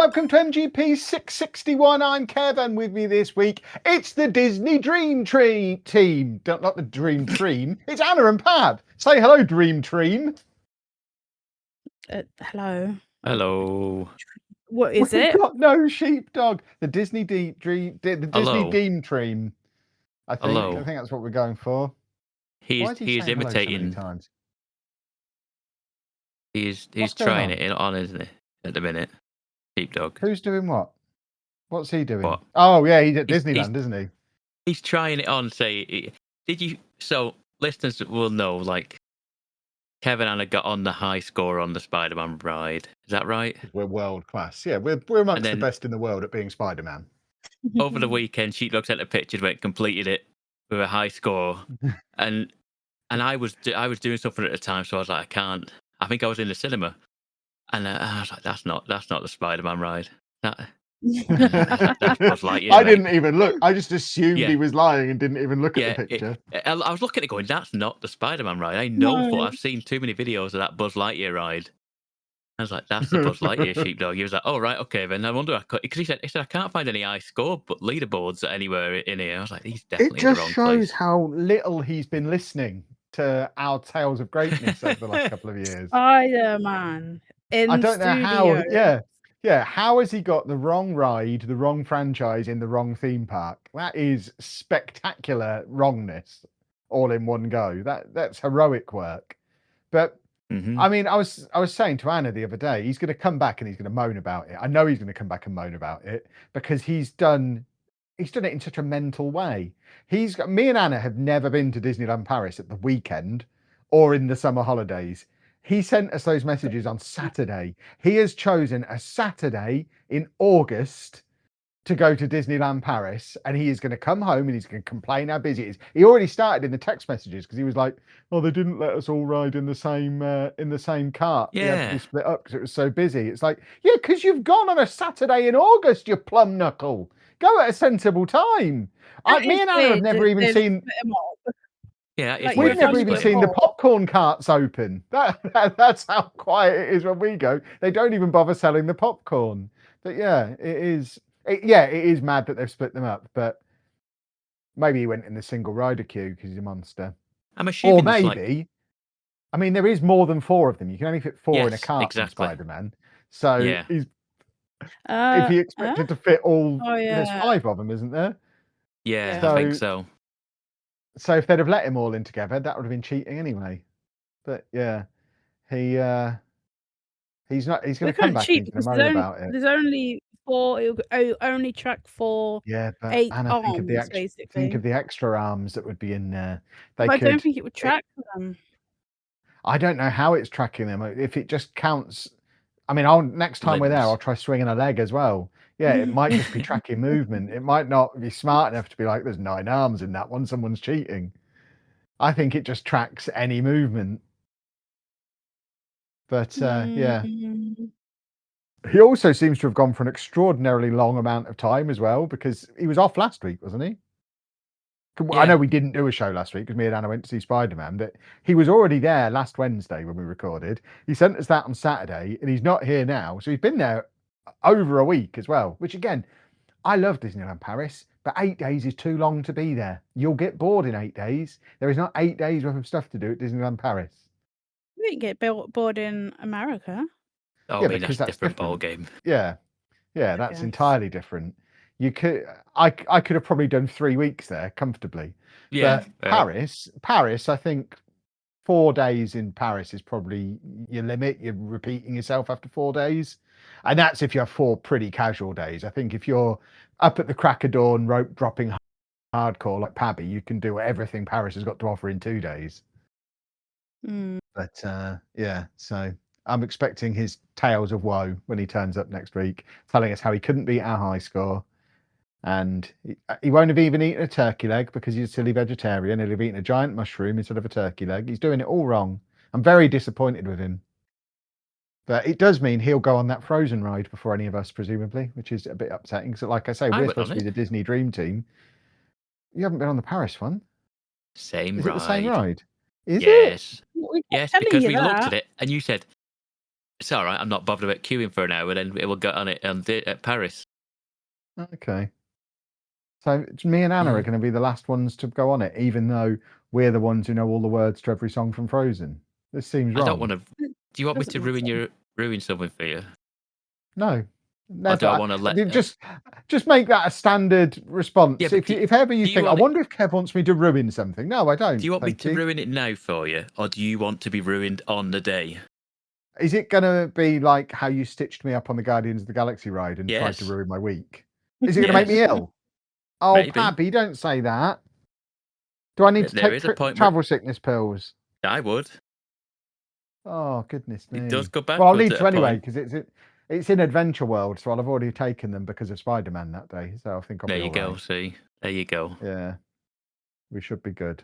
welcome to MGP661. I'm Kev, and with me this week, it's the Disney Dream Tree team. Not the Dream Team. It's Anna and Pab. Say hello, Dream Team. Hello. Hello. What is We've it? got no sheepdog. The Disney Dream Team. I think. Hello. I think that's what we're going for. Why is he He's saying hello so many imitating. times? He's What's going trying on? it on, isn't he? At the minute, sheepdog. Who's doing what? What's he doing? What? Oh yeah, he's at Disneyland, isn't he? He's trying it on. Say, did you? So listeners will know, like, Kevin and Anna got on the high score on the Spider-Man ride. Is that right? We're world class. Yeah, we're amongst the best in the world at being Spider-Man. Over the weekend, Sheepdog sent a picture where it completed it with a high score, and I was doing something at the time, so I was like, I can't. I think I was in the cinema, and I was like, that's not the Spider-Man ride. That's Buzz Lightyear, I didn't even look. I just assumed he was lying and didn't even look at the picture. I was looking at it going, that's not the Spider-Man ride. I know, but I've seen too many videos of that Buzz Lightyear ride. I was like, that's the Buzz Lightyear sheepdog. He was like, oh, right, okay, then I wonder, because he said, I can't find any high score but leaderboards anywhere in here. I was like, he's definitely in the wrong place. It just shows how little he's been listening to our tales of greatness over the last couple of years. Spider-Man. I don't know how. Yeah. How has he got the wrong ride, the wrong franchise in the wrong theme park? That is spectacular wrongness, all in one go. That's heroic work. But I mean, I was saying to Anna the other day, he's going to come back and he's going to moan about it. I know he's going to come back and moan about it because he's done it in such a mental way. Me and Anna have never been to Disneyland Paris at the weekend or in the summer holidays. He sent us those messages on Saturday. He has chosen a Saturday in August to go to Disneyland Paris, and he is going to come home and he's going to complain how busy it is. He already started in the text messages because he was like, "Oh, they didn't let us all ride in the same cart. Yeah, we had to be split up because it was so busy." It's like, yeah, because you've gone on a Saturday in August, you plum knuckle. Go at a sensible time. Me and Anna have never even seen. Yeah, we've never even seen the popcorn carts open. That's how quiet it is when we go. They don't even bother selling the popcorn. But yeah, it is. It is mad that they've split them up. But maybe he went in the single rider queue because he's a monster. I'm assuming. Or maybe. I mean, there is more than 4 of them. You can only fit 4 in a cart from Spider-Man. So he's. If he expected to fit all, there's 5 of them, isn't there? Yeah, I think so. So if they'd have let him all in together, that would have been cheating anyway. But yeah, he's not. He's going to come back and he's going to moan about it. There's only 4. It'll only track 4. Yeah, but 8 Anna, arms, think of the extra arms that would be in there. But I don't think it would track them. I don't know how it's tracking them. If it just counts. I mean, next time we're there, I'll try swinging a leg as well. Yeah, it might just be tracking movement. It might not be smart enough to be like, there's 9 arms in that one. Someone's cheating. I think it just tracks any movement. But yeah. He also seems to have gone for an extraordinarily long amount of time as well, because he was off last week, wasn't he? Yeah. I know we didn't do a show last week because me and Anna went to see Spider-Man, but he was already there last Wednesday when we recorded. He sent us that on Saturday, and he's not here now. So he's been there over a week as well, which again, I love Disneyland Paris, but 8 days is too long to be there. You'll get bored in 8 days. There is not 8 days worth of stuff to do at Disneyland Paris. You didn't get bored in America. Oh, yeah, because that's a different ball game. Yeah, that's entirely different. I could have probably done 3 weeks there comfortably. Yeah, but Paris, I think 4 days in Paris is probably your limit. You're repeating yourself after 4 days, and that's if you have 4 pretty casual days. I think if you're up at the crack of dawn, rope dropping hardcore like Pabby, you can do everything Paris has got to offer in 2 days. But yeah, so I'm expecting his tales of woe when he turns up next week, telling us how he couldn't beat our high score. And he won't have even eaten a turkey leg because he's a silly vegetarian. He'll have eaten a giant mushroom instead of a turkey leg. He's doing it all wrong. I'm very disappointed with him. But it does mean he'll go on that Frozen ride before any of us, presumably, which is a bit upsetting. So like I say, we're supposed to be the Disney Dream Team. You haven't been on the Paris one? Same ride. Is it the same ride? Yes, because we looked at it and you said, It's all right. I'm not bothered about queuing for an hour. Then it will get on it at Paris. Okay. So me and Anna are going to be the last ones to go on it, even though we're the ones who know all the words to every song from Frozen. This seems wrong. I don't want to. Do you want me to Doesn't ruin something for you? No, Or never. do I want to let? Just make that a standard response. Yeah, but if ever you do you think, I want it- wonder if Kev wants me to ruin something. No, I don't. Do you want me thank to you. ruin it now for you, or do you want to be ruined on the day? Is it going to be like how you stitched me up on the Guardians of the Galaxy ride and tried to Yes. ruin my week? Is it going to make me Yes. ill? Oh, Maybe. Pabby, don't say that. Do I need to There take is a point travel sickness pills? I would. Oh, goodness me. It does go Well, I'll backwards need at to a anyway, point. because it's in Adventure World, so I'll have already taken them because of Spider-Man that day. So I think I'll There be you all go. right. See, there you go. Yeah, we should be good.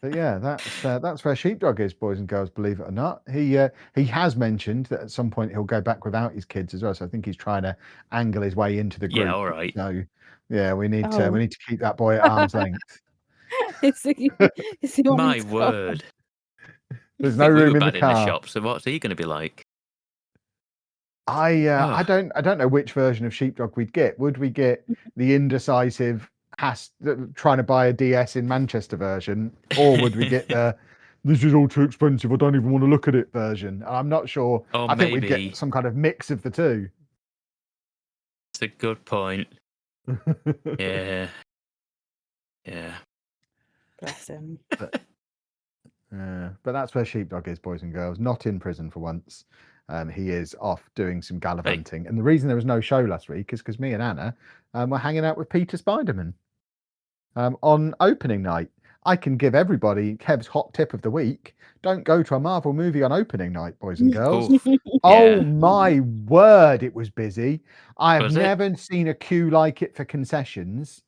But yeah, that's where Sheepdog is, boys and girls. Believe it or not, he has mentioned that at some point he'll go back without his kids as well. So I think he's trying to angle his way into the group. Yeah, all right. So yeah, we need Oh. to keep that boy at arm's length. Is he want me My to go? word. There's I no think we room were in the bad in the car. shop. So what's he going to be like? I don't know which version of Sheepdog we'd get. Would we get the indecisive trying to buy a DS in Manchester version, or would we get the this is all too expensive, I don't even want to look at it version? I'm not sure. Or I think we'd maybe get some kind of mix of the two. it's a good point. Yeah. Yeah. Bless him. But that's where Sheepdog is, boys and girls. Not in prison for once. He is off doing some gallivanting. And the reason there was no show last week is because me and Anna were hanging out with Peter Spiderman on opening night. I can give everybody Kev's hot tip of the week. Don't go to a Marvel movie on opening night, boys and girls. Oof. Oh Yeah. my word, it was busy. I have Was it? never seen a queue like it for concessions.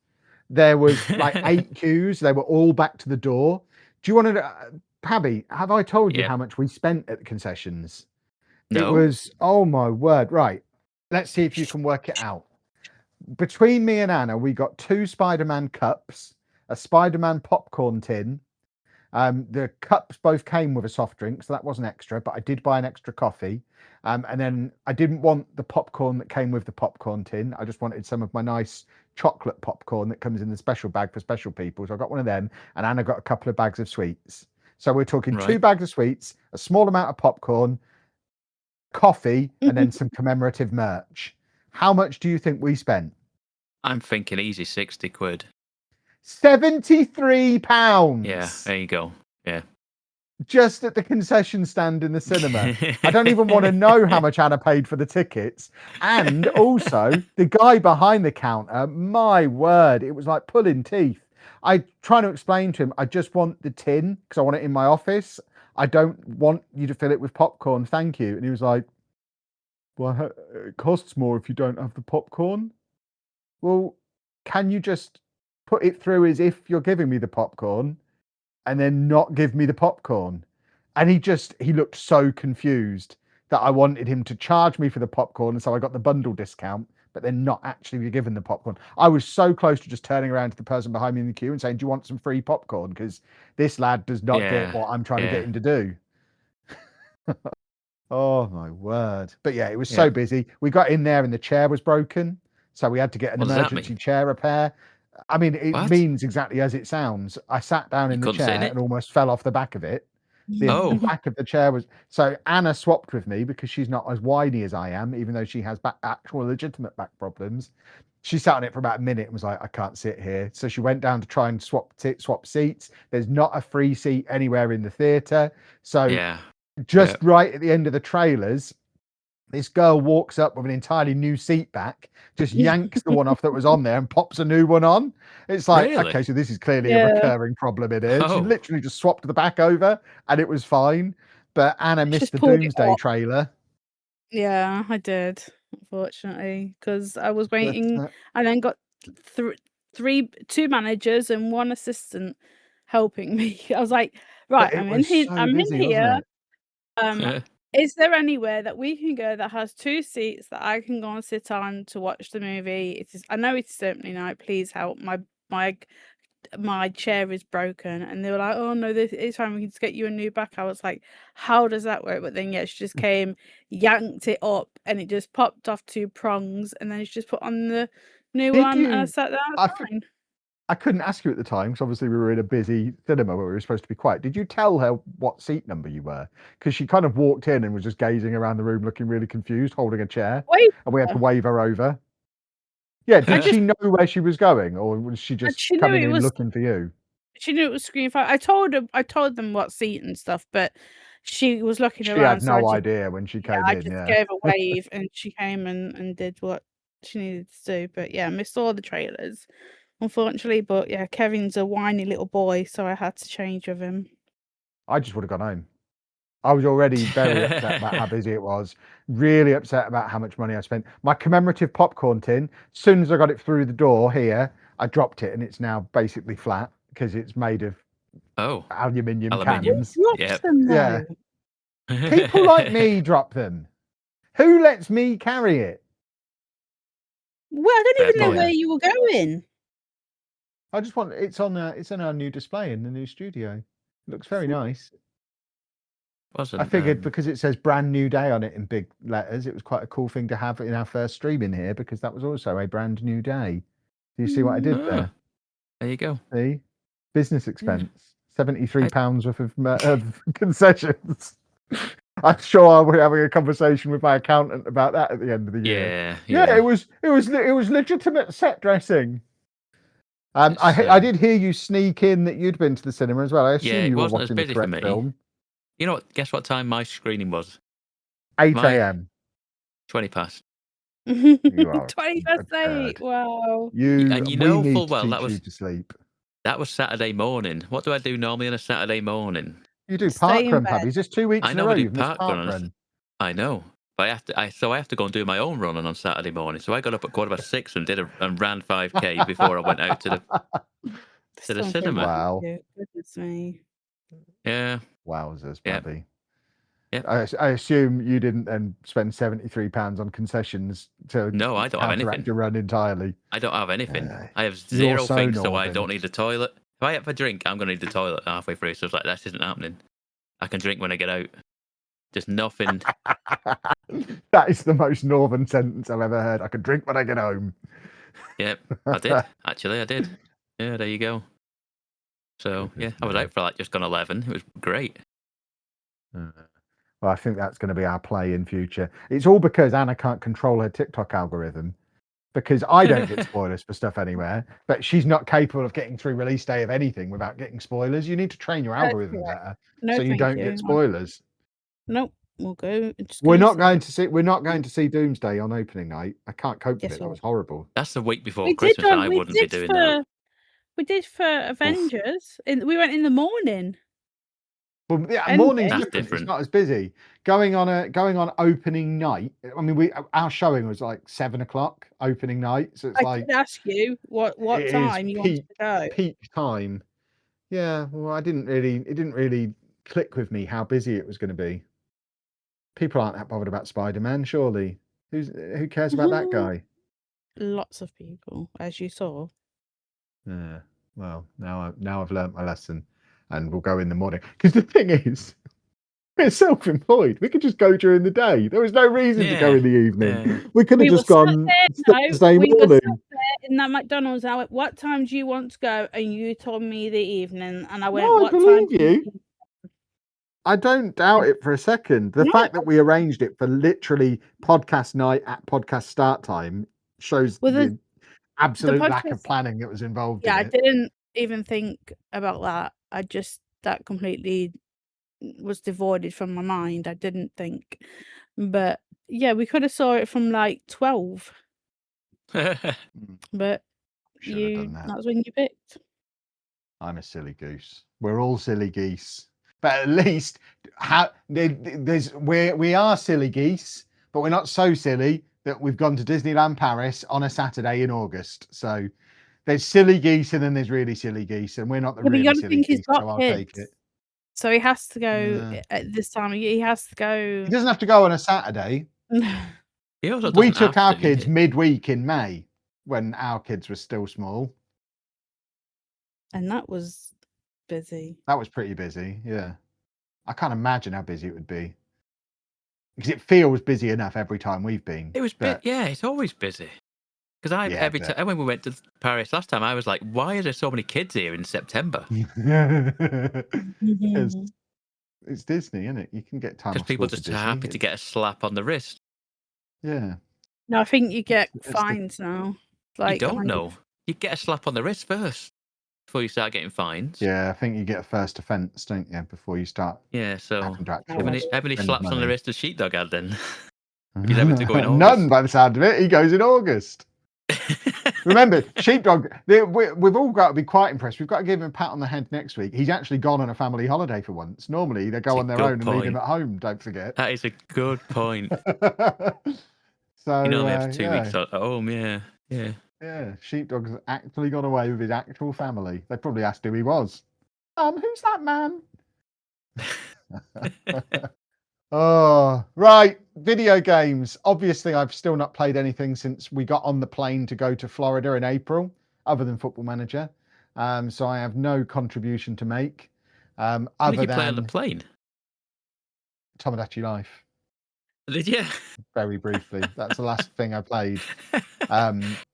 There was like 8 queues. They were all back to the door. Do you want to, Pabby, have I told you Yeah. how much we spent at the concessions? It No. was, oh my word. Right. Let's see if you can work it out. Between me and Anna, we got 2 Spider-Man cups, a Spider-Man popcorn tin. The cups both came with a soft drink, so that wasn't extra, but I did buy an extra coffee. And then I didn't want the popcorn that came with the popcorn tin. I just wanted some of my nice chocolate popcorn that comes in the special bag for special people. So I got one of them, and Anna got a couple of bags of sweets. So we're talking 2 Right. bags of sweets, a small amount of popcorn, coffee, and then some commemorative merch. How much do you think we spent? I'm thinking easy 60 quid. £73. Yeah, there you go. Yeah. Just at the concession stand in the cinema. I don't even want to know how much Anna paid for the tickets. And also, the guy behind the counter, my word, it was like pulling teeth. I trying to explain to him, I just want the tin because I want it in my office. I don't want you to fill it with popcorn. Thank you. And he was like, well, it costs more if you don't have the popcorn. Well, can you just put it through as if you're giving me the popcorn and then not give me the popcorn? And he looked so confused that I wanted him to charge me for the popcorn. And so I got the bundle discount, but then not actually be given the popcorn. I was so close to just turning around to the person behind me in the queue and saying, do you want some free popcorn? Because this lad does not get what I'm trying to get him to do. Oh my word. But yeah, it was so busy. We got in there and the chair was broken. So we had to get an emergency chair repair. I mean, it means exactly as it sounds. I sat down in the chair and almost fell off the back of it. The back of the chair was... So Anna swapped with me because she's not as whiny as I am, even though she has actual legitimate back problems. She sat on it for about a minute and was like, I can't sit here. So she went down to try and swap seats. There's not a free seat anywhere in the theatre. So just right at the end of the trailers, this girl walks up with an entirely new seat back, just yanks the one off that was on there and pops a new one on. It's like, okay, so this is clearly a recurring problem in here. She literally just swapped the back over and it was fine. But Anna missed the Doomsday trailer. Yeah, I did, unfortunately, because I was waiting and then got 2 managers and 1 assistant helping me. I was like, right, I'm in here. Is there anywhere that we can go that has 2 seats that I can go and sit on to watch the movie? I know it's opening night. Please help. My my chair is broken, and they were like, oh no, it's fine, we can just get you a new back. I was like, how does that work? But then she just came, yanked it up, and it just popped off 2 prongs, and then she just put on the new one, and I sat there. Fine. I couldn't ask you at the time because obviously we were in a busy cinema where we were supposed to be quiet. Did you tell her what seat number you were? Because she kind of walked in and was just gazing around the room looking really confused, holding a chair, and we had to wave her over. Yeah, did she know where she was going, or was she just coming in looking for you? She knew it was Screen 5. I told them what seat and stuff, but she was looking around. She had no idea when she came in. I just gave a wave, and she came and did what she needed to do. But I missed all the trailers, unfortunately. But Kevin's a whiny little boy, so I had to change with him. I just would have gone home. I was already very upset about how busy it was. Really upset about how much money I spent. My commemorative popcorn tin, as soon as I got it through the door here, I dropped it, and it's now basically flat because it's made of aluminium cans. Yeah. People like me drop them. Who lets me carry it? Well, I don't even know where you were going. I just want it's on our new display in the new studio. It looks very nice. I figured because it says brand new day on it in big letters, it was quite a cool thing to have in our first stream in here because that was also a brand new day. Do you see what I did there? There you go. See? Business expense. £73 worth of concessions. I'm sure I'll be having a conversation with my accountant about that at the end of the year. Yeah, it was legitimate set dressing. I did hear you sneak in that you'd been to the cinema as well. I assume you were watching the correct film. You know what? Guess what time my screening was? 8 a.m. 20 past. You are 20 past 8. Wow. And you know full well that was to sleep. That was Saturday morning. What do I do normally on a Saturday morning? You do parkrun, Pabby. Just 2 weeks in a row you've missed parkrun. I know. But I have to go and do my own run on Saturday morning. So I got up at 6:15 and ran 5k before I went out to the cinema. Wow. Goodness me. Yeah. Wowzers, Pabby. Yeah. I assume you didn't then spend £73 on concessions to I don't have anything. Your run entirely. I don't have anything. I have zero things, so I don't need the toilet. If I have a drink, I'm going to need the toilet halfway through. So it's like, that isn't happening. I can drink when I get out. Just nothing. That is the most northern sentence I've ever heard. I can drink when I get home. Yep, I did. Actually, I did. Yeah, there you go. So, I was out for just gone 11. It was great. Well, I think that's going to be our play in future. It's all because Anna can't control her TikTok algorithm. Because I don't get spoilers for stuff anywhere, but she's not capable of getting through release day of anything without getting spoilers. You need to train your algorithm better so you don't get spoilers. Nope, we'll go. We're not going to see Doomsday on opening night. I can't cope with it. That was horrible. That's the week before Christmas. I wouldn't be doing that. We did for Avengers. We went in the morning. Well, morning's different. It's not as busy. Going on opening night. I mean, our showing was like 7:00 opening night. So it's I did ask you what time you wanted to go. Peak time. Yeah. Well, it didn't really click with me how busy it was going to be. People aren't that bothered about Spider-Man, surely. Who cares about that guy? Lots of people, as you saw. Yeah. Well, now I've learnt my lesson. And we'll go in the morning. Because the thing is, we're self-employed. We could just go during the day. There was no reason to go in the evening. Yeah. We could have just gone Thursday morning. We were sat there in that McDonald's. I went, what time do you want to go? And you told me the evening. And I went, what time do you? I don't doubt it for a second. The fact that we arranged it for literally podcast night at podcast start time shows the absolute lack of planning that was involved in it. I didn't even think about that. That completely was devoided from my mind. I didn't think, but we could have saw it from like 12. But that's when you picked. I'm a silly goose. We're all silly geese, but at least we are silly geese, but we're not so silly that we've gone to Disneyland Paris on a Saturday in August. So. There's silly geese and then there's really silly geese, and we're not the really silly geese, so I'll take it. So he has to go at this time. He has to go. He doesn't have to go on a Saturday. We took our kids midweek in May when our kids were still small. And that was busy. That was pretty busy. Yeah, I can't imagine how busy it would be because it feels busy enough every time we've been. It was it's always busy. Because every but- time when we went to Paris last time, I was like, "Why are there so many kids here in September?" It's Disney, isn't it? You can get time Because off people school for just Disney. happy to get a slap on the wrist. Yeah. No, I think you get It's the- fines now. You Like don't 100. know. You get a slap on the wrist first before you start getting fines. Yeah, I think you get a first offence, don't you, before you start Yeah, so having to how actually many spend slaps on the money. wrist does Sheepdog had then? He's having to go in None, August. by the sound of it. He goes in August. Remember, Sheepdog, we've all got to be quite impressed. We've got to give him a pat on the head next week. He's actually gone on a family holiday for once. Normally, they go That's a on their good own and leave him point. at home, don't forget. That is a good point. So, You normally have 2 yeah. weeks at home, yeah. Yeah, Sheepdog's actually gone away with his actual family. They probably asked who he was. Who's that man? Oh, right. Video games. Obviously, I've still not played anything since we got on the plane to go to Florida in April, other than Football Manager. So I have no contribution to make. What Other did you play on the than plane? Tomodachi Life, Did you? very briefly. That's the last thing I played.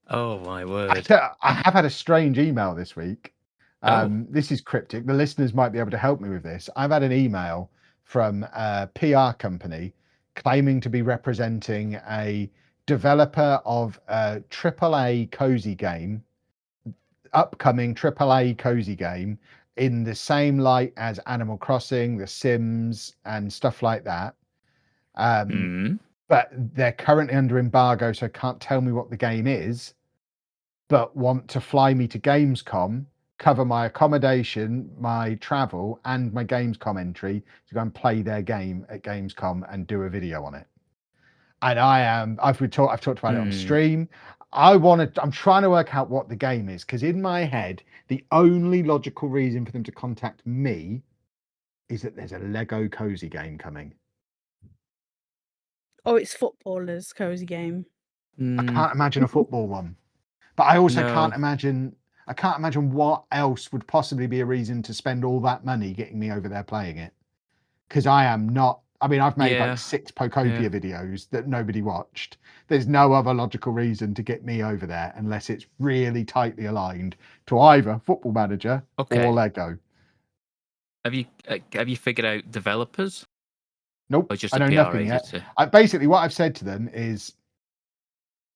Oh my word. I have had a strange email this week. Oh. This is cryptic. The listeners might be able to help me with this. I've had an email from a PR company claiming to be representing a developer of a AAA cozy game, upcoming AAA cozy game in the same light as Animal Crossing, The Sims, and stuff like that. But they're currently under embargo, so can't tell me what the game is, but want to fly me to Gamescom, cover my accommodation, my travel, and my Gamescom entry to go and play their game at Gamescom and do a video on it. And I've talked about it on stream. I'm trying to work out what the game is, because in my head, the only logical reason for them to contact me is that there's a Lego cozy game coming. Oh, it's footballers cozy game. I can't imagine a football one. But I also No. can't imagine what else would possibly be a reason to spend all that money getting me over there playing it. Because I am not. I mean, I've made like 6 Pokopia videos that nobody watched. There's no other logical reason to get me over there unless it's really tightly aligned to either Football Manager or Lego. Have you figured out developers? Nope, Or just I know a PR nothing yet. agency? Basically, what I've said to them is,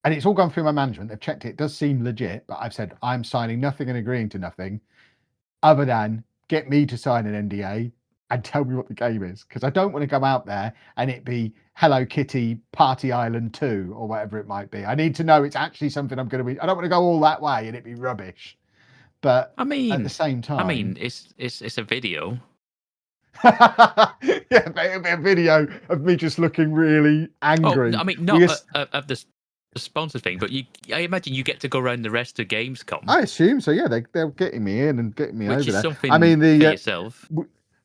and it's all gone through my management. They've checked it. It does seem legit, but I've said I'm signing nothing and agreeing to nothing other than get me to sign an NDA and tell me what the game is. Because I don't want to go out there and it be Hello Kitty Party Island 2 or whatever it might be. I need to know it's actually something I'm going to be. I don't want to go all that way and it be rubbish. But at the same time, it's a video. yeah, it'll be a video of me just looking really angry. Oh, I mean, not of the sponsor thing, but I imagine you get to go around the rest of Gamescom. I assume so. Yeah, they're getting me in and getting me over there. Which is something I mean, for yourself.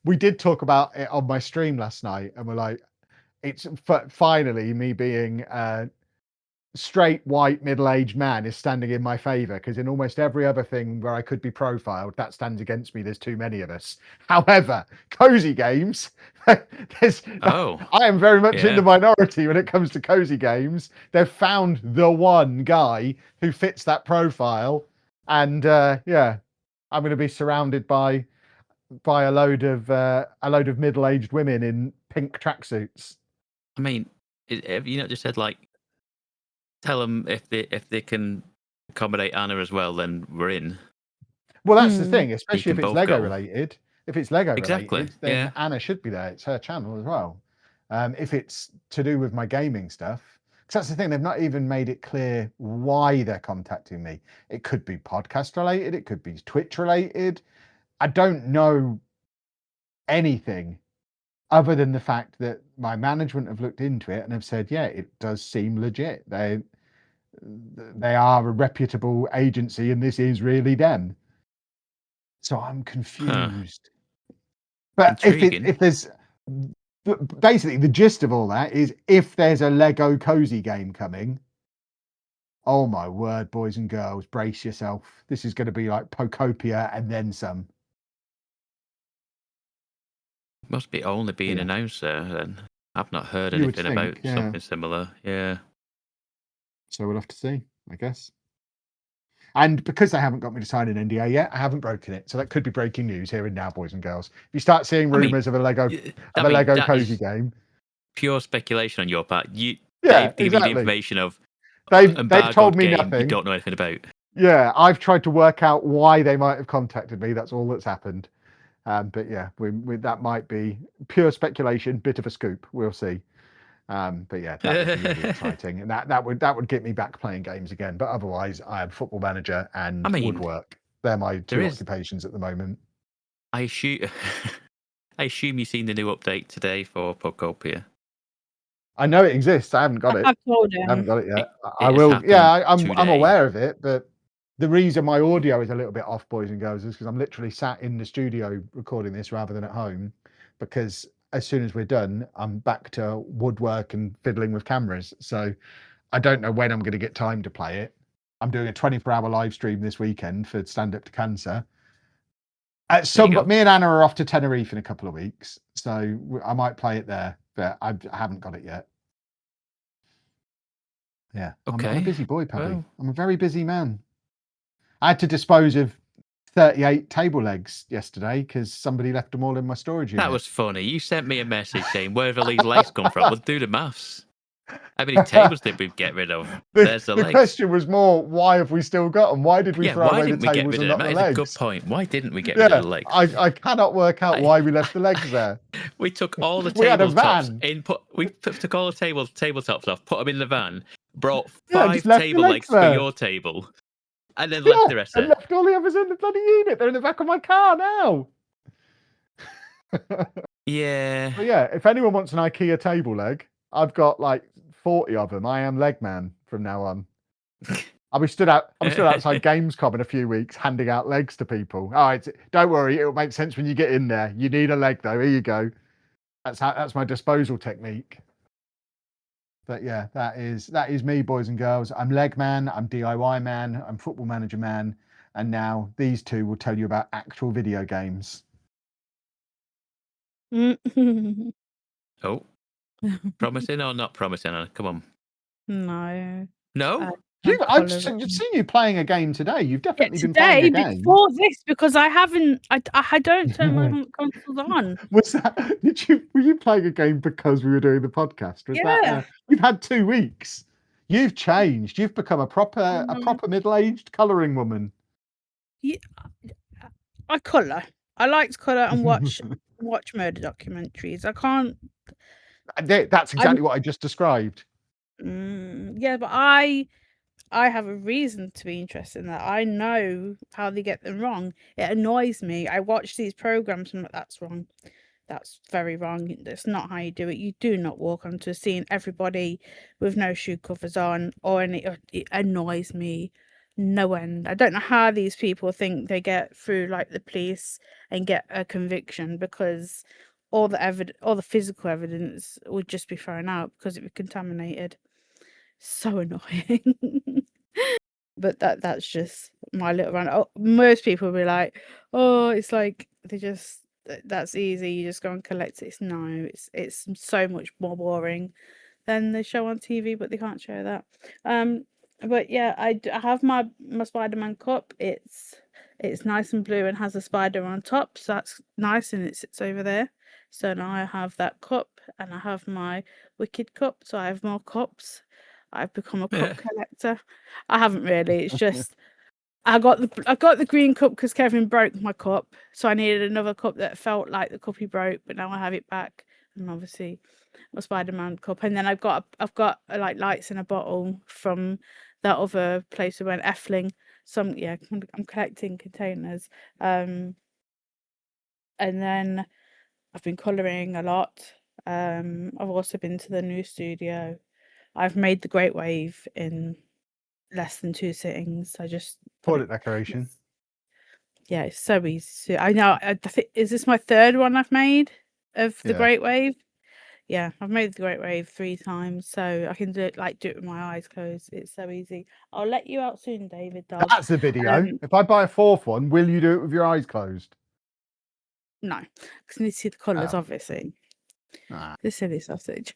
We did talk about it on my stream last night, and we're like, it's finally me being straight white middle-aged man is standing in my favor, because in almost every other thing where I could be profiled, that stands against me. There's too many of us. However, cozy games, I am very much in the minority when it comes to cozy games. They've found the one guy who fits that profile, and I'm going to be surrounded by a load of middle-aged women in pink tracksuits. I mean, have you not just said like, tell them if they can accommodate Anna as well, then we're in. Well, that's the thing, especially if it's Lego related. If it's Lego Exactly. related, then Anna should be there. It's her channel as well. If it's to do with my gaming stuff, because that's the thing, they've not even made it clear why they're contacting me. It could be podcast related. It could be Twitch related. I don't know anything other than the fact that my management have looked into it and have said, yeah, it does seem legit. They are a reputable agency and this is really them. So I'm confused. But if there's basically the gist of all that is, if there's a Lego cozy game coming, Oh my word, boys and girls, brace yourself. This is going to be like Pokopia and then some. Must be only being announced there then. I've not heard You would anything about think, yeah. something similar. Yeah. So we'll have to see, I guess. And because they haven't got me to sign an NDA yet, I haven't broken it. So that could be breaking news here and now, boys and girls. If you start seeing rumours of a Lego cozy game, pure speculation on your part. Dave exactly. give you the information of they've told me game nothing. you don't know anything about. Yeah, I've tried to work out why they might have contacted me. That's all that's happened. But yeah, we that might be pure speculation, bit of a scoop. We'll see. But yeah, that would be really exciting, and that would get me back playing games again. But otherwise, I am Football Manager and woodwork. They're my two occupations at the moment. I assume you've seen the new update today for Pokopia. I know it exists. I haven't got it. I've told him. I haven't got it yet. I will. Yeah, I'm aware of it, but the reason my audio is a little bit off, boys and girls, is because I'm literally sat in the studio recording this rather than at home. Because as soon as we're done, I'm back to woodwork and fiddling with cameras. So I don't know when I'm going to get time to play it. I'm doing a 24-hour live stream this weekend for Stand Up to Cancer. But me and Anna are off to Tenerife in a couple of weeks, so I might play it there, but I haven't got it yet. Yeah, okay. I'm a busy boy, Paddy. Well, I'm a very busy man. I had to dispose of 38 table legs yesterday because somebody left them all in my storage unit. That was funny. You sent me a message saying, where have these legs come from? We'll do the maths. How many tables did we get rid of? There's the legs. The question was more, why have we still got them? Why did we throw away the tables and not the legs? That is a good point. Why didn't we get rid of the legs? I cannot work out why we left the legs there. We took all the tabletops we took all the tabletops off, put them in the van, brought 5 table legs for your table, and then left the rest there. And left all the others in the bloody unit. They're in the back of my car now. Yeah. But yeah, if anyone wants an IKEA table leg, I've got like 40 of them. I am leg man from now on. I'll be stood outside Gamescom in a few weeks handing out legs to people. Don't worry, it'll make sense when you get in there. You need a leg though. Here you go. That's my disposal technique. But yeah, that is me, boys and girls. I'm leg man, I'm DIY man, I'm Football Manager man, and now these two will tell you about actual video games. Oh. Promising or not promising? Come on. No. No? I've seen you playing a game today. You've definitely been playing a game. Before this, because I haven't. I don't turn my consoles on. Were you playing a game because we were doing the podcast? You've had 2 weeks. You've changed. You've become a proper middle-aged colouring woman. Yeah, I colour. I like to colour and watch murder documentaries. I can't. That's exactly what I just described. Yeah, but I have a reason to be interested in that. I know how they get them wrong. It annoys me. I watch these programs and I'm like, that's wrong. That's very wrong. That's not how you do it. You do not walk onto a scene, everybody with no shoe covers on, it annoys me no end. I don't know how these people think they get through like the police and get a conviction, because all the physical evidence would just be thrown out because it would be contaminated. So annoying. But that's just my little rant. Most people will be like, oh, it's like that's easy, you just go and collect it. It's so much more boring than the show on TV, but they can't show that. But yeah, I have my Spider-Man cup. It's nice and blue and has a spider on top, so that's nice, and it sits over there. So now I have that cup, and I have my Wicked cup, so I have more cups. I've become a cup collector. I haven't really. It's just I got the green cup because Kevin broke my cup, so I needed another cup that felt like the cup he broke. But now I have it back, and obviously my Spider-Man cup. And then I've got like lights in a bottle from that other place we went, Effling. I'm collecting containers. And then I've been colouring a lot. I've also been to the new studio. I've made the Great Wave in less than 2 sittings. I just toilet decoration. Yeah, it's so easy. I know. I think, is this my 3rd one I've made of the Great Wave? yeah, I've made the Great Wave 3 times, so I can do it with my eyes closed. It's so easy. I'll let you out soon, David Dog. That's the video. If I buy a fourth one, will you do it with your eyes closed? No, because I need to see the colours, Oh. obviously. Ah. The silly sausage.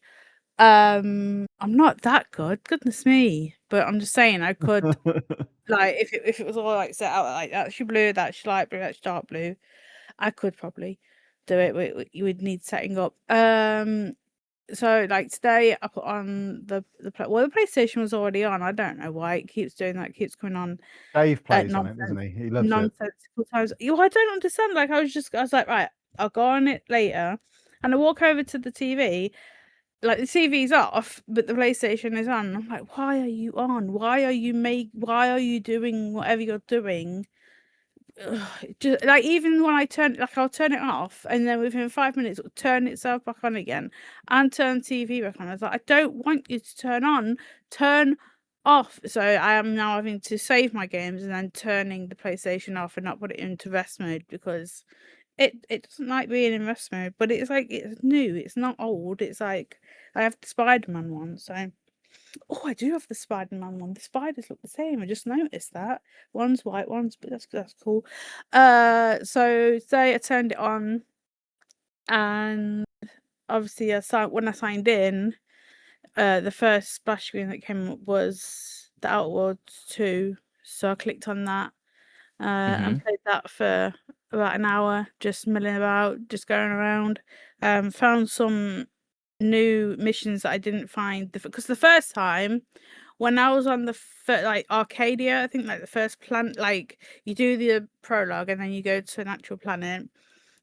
I'm not that good, goodness me. But I'm just saying, I could if it was all like set out like that's your blue, that's your light blue, that's your dark blue, I could probably do it. You would need setting up. So like today, I put on the PlayStation was already on. I don't know why it keeps doing that. It keeps coming on Dave at plays on it, doesn't he? He loves it. nonsensical times. I don't understand. Like I was like, right, I'll go on it later, and I walk over to the TV. Like the TV's off, but the PlayStation is on. I'm like, why are you on? Why are you doing whatever you're doing? Just like even when I'll turn it off, and then within 5 minutes it'll turn itself back on again, and turn TV back on. I was like, I don't want you to turn on, turn off. So I am now having to save my games and then turning the PlayStation off and not put it into rest mode because it doesn't like being in rest mode. But it's like it's new, it's not old. It's like I have the Spider-Man one, so. Oh, I do have the Spider-Man one. The spiders look the same. I just noticed that. One's white, one's but that's cool. So today I turned it on, and obviously when I signed in, the first splash screen that came up was the Outer Worlds 2. So I clicked on that and played that for about an hour, just milling about, just going around. Found some new missions that I didn't find because the first time when I was on the Arcadia, I think like the first planet, like you do the prologue and then you go to an actual planet,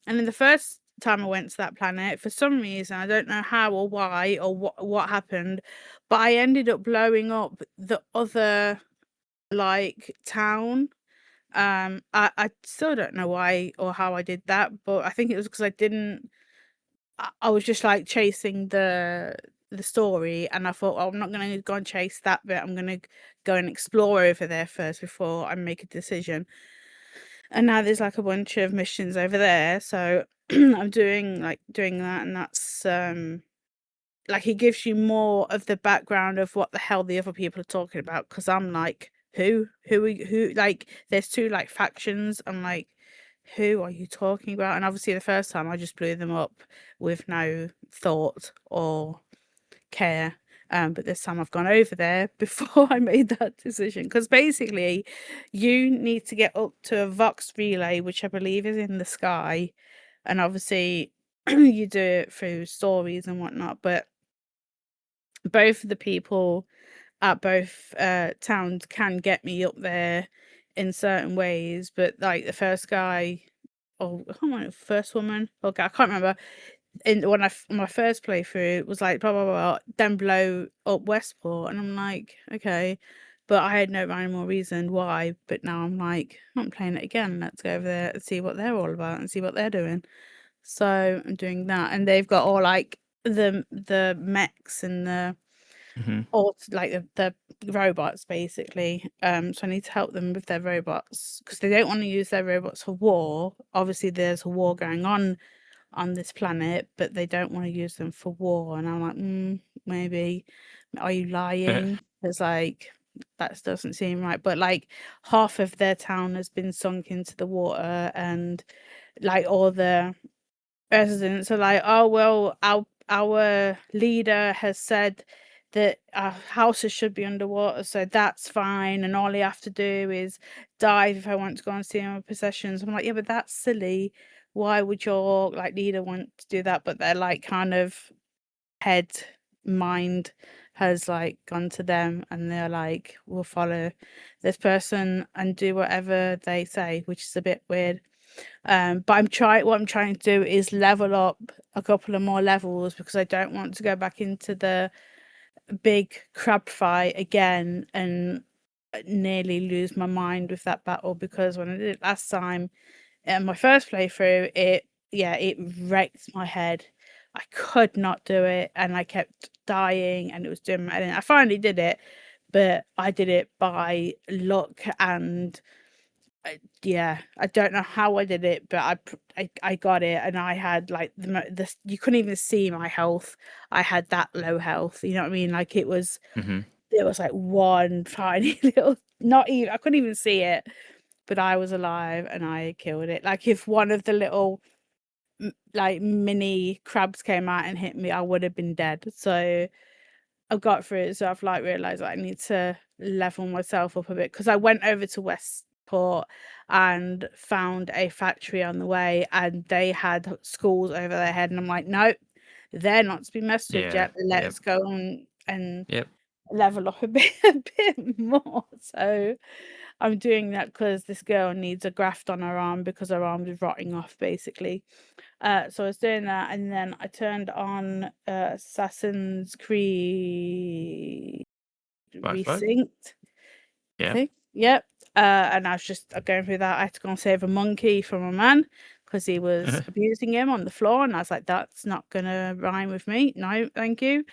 and then the first time I went to that planet, for some reason I don't know how or why or what happened, but I ended up blowing up the other town. I still don't know why or how I did that, but I think it was because I was just like chasing the story, and I thought, I'm not going to go and chase that bit. I'm going to go and explore over there first before I make a decision. And now there's like a bunch of missions over there, so I'm doing that, and that's it gives you more of the background of what the hell the other people are talking about. Because I'm like, who like there's two like factions. I'm like, who are you talking about? And obviously the first time I just blew them up with no thought or care, but this time I've gone over there before I made that decision, because basically you need to get up to a Vox relay, which I believe is in the sky, and obviously you do it through stories and whatnot, but both of the people at both towns can get me up there in certain ways, but like the first guy, or I can't remember, first woman, okay, I can't remember. My first playthrough was like blah blah blah, then blow up Westport, and I'm like, okay, but I had no rhyme or reason why. But now I'm like, I'm playing it again. Let's go over there and see what they're all about and see what they're doing. So I'm doing that, and they've got all like the mechs and the or like the robots basically. So I need to help them with their robots because they don't want to use their robots for war. Obviously, there's a war going on this planet, but they don't want to use them for war. And I'm like, maybe. Are you lying? Because like that doesn't seem right. But like half of their town has been sunk into the water, and like all the residents are like, oh well, our leader has said that our houses should be underwater, so that's fine, and all you have to do is dive if I want to go and see my possessions. I'm like, yeah, but that's silly. Why would your like leader want to do that? But they're like kind of mind has like gone to them, and they're like, we'll follow this person and do whatever they say, which is a bit weird. But what I'm trying to do is level up a couple of more levels, because I don't want to go back into the big crab fight again and nearly lose my mind with that battle, because when I did it last time in my first playthrough, it wrecked my head. I could not do it, and I kept dying, and it was doing my. And I finally did it, but I did it by luck and yeah, I don't know how I did it, but I got it, and I had like this. You couldn't even see my health. I had that low health. You know what I mean? Like it was like one tiny little. Not even. I couldn't even see it, but I was alive and I killed it. Like if one of the little like mini crabs came out and hit me, I would have been dead. So I got through it. So I've like realized that I need to level myself up a bit, because I went over to Westport and found a factory on the way, and they had schools over their head, and I'm like, nope, they're not to be messed with yet. Let's go and level up a bit more. So I'm doing that because this girl needs a graft on her arm because her arm is rotting off, basically. So I was doing that, and then I turned on Assassin's Creed Resynced. Yeah. Yep. And I was just going through that. I had to go and save a monkey from a man because he was abusing him on the floor, and I was like, that's not gonna rhyme with me. No, thank you.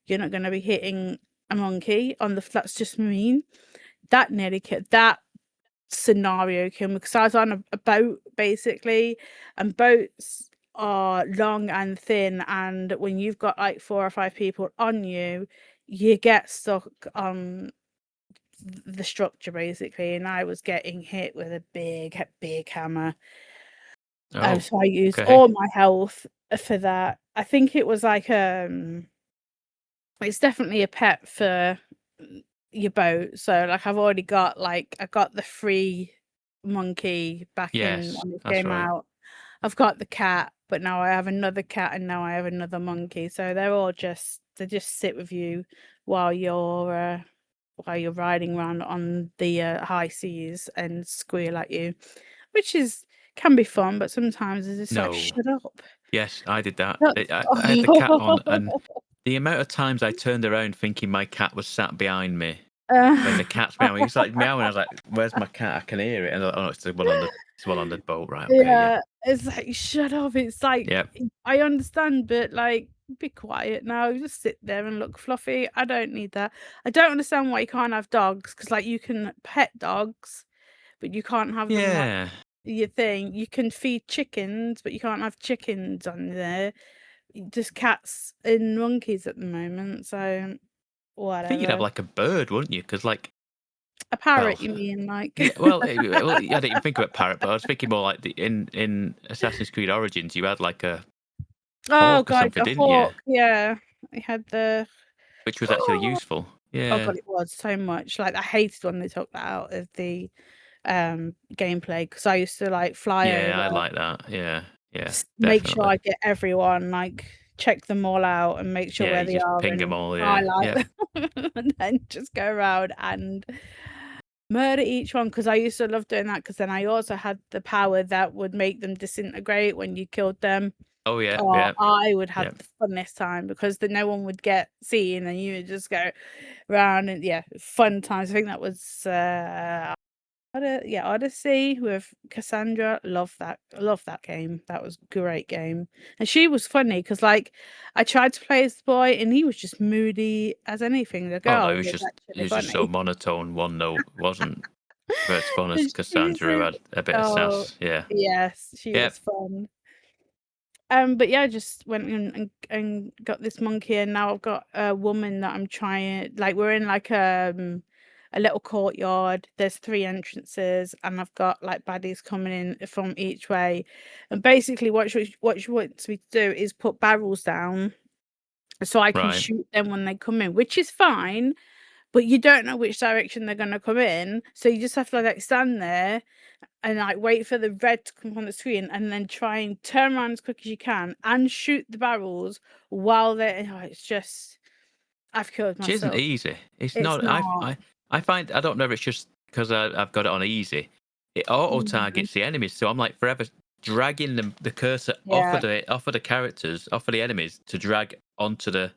You're not gonna be hitting a monkey on the. That's just mean. That nearly killed that scenario killed me, because I was on a boat basically, and boats are long and thin, and when you've got like 4 or 5 people on you, you get stuck on the structure basically, and I was getting hit with a big hammer. So I used all my health for that. I think it was like it's definitely a pet for your boat. So like I've already got I got the free monkey back in when it came out. I've got the cat, but now I have another cat, and now I have another monkey. So they just sit with you while you're riding around on the high seas and squeal at you, which can be fun, but sometimes it's just like, shut up. Yes, I did that. I had the cat on, and the amount of times I turned around thinking my cat was sat behind me. When the cat's meowing, he's like meowing. I was like, "Where's my cat? I can hear it." And like, oh, it's the one on the boat, right? Okay, Yeah, it's like, shut up. It's like, I understand, but like, be quiet now. Just sit there and look fluffy. I don't need that. I don't understand why you can't have dogs, because like you can pet dogs, but you can't have them like your thing. You can feed chickens, but you can't have chickens on there. Just cats and monkeys at the moment. So whatever. I think you'd have like a bird, wouldn't you? Because like a parrot, you mean? Like I didn't even think about parrot, but I was thinking more like in Assassin's Creed Origins, you had like a hawk or something, didn't you? Yeah, I had the which was actually useful. Yeah. Oh god, it was so much. Like I hated when they took that out of the gameplay, because I used to like fly over. Yeah, I like that. Yeah. Make sure I get everyone, like check them all out and make sure where they are, ping them all. Highlight them, and then just go around and murder each one, because I used to love doing that, because then I also had the power that would make them disintegrate when you killed them. Oh yeah, I would have the funnest time, because then no one would get seen, and you would just go around, and fun times. I think that was Odyssey with Cassandra. Love that game. That was a great game, and she was funny, because like I tried to play as the boy and he was just moody as anything. The girl he was just so monotone, one note, wasn't as fun as Cassandra, who had a bit of sass. Yes, she was fun. But yeah, I just went in and got this monkey, and now I've got a woman that I'm trying. Like we're in like a little courtyard. There's 3 entrances, and I've got like baddies coming in from each way. And basically, what she wants me to do is put barrels down, so I can shoot them when they come in, which is fine. But you don't know which direction they're gonna come in, so you just have to like stand there and like wait for the red to come on the screen, and then try and turn around as quick as you can and shoot the barrels while they're. It's just, I've killed myself. Which isn't easy. It's not. I find, I don't know if it's just because I've got it on easy. It auto targets the enemies, so I'm like forever dragging the cursor off of the characters, off of the enemies, to drag onto the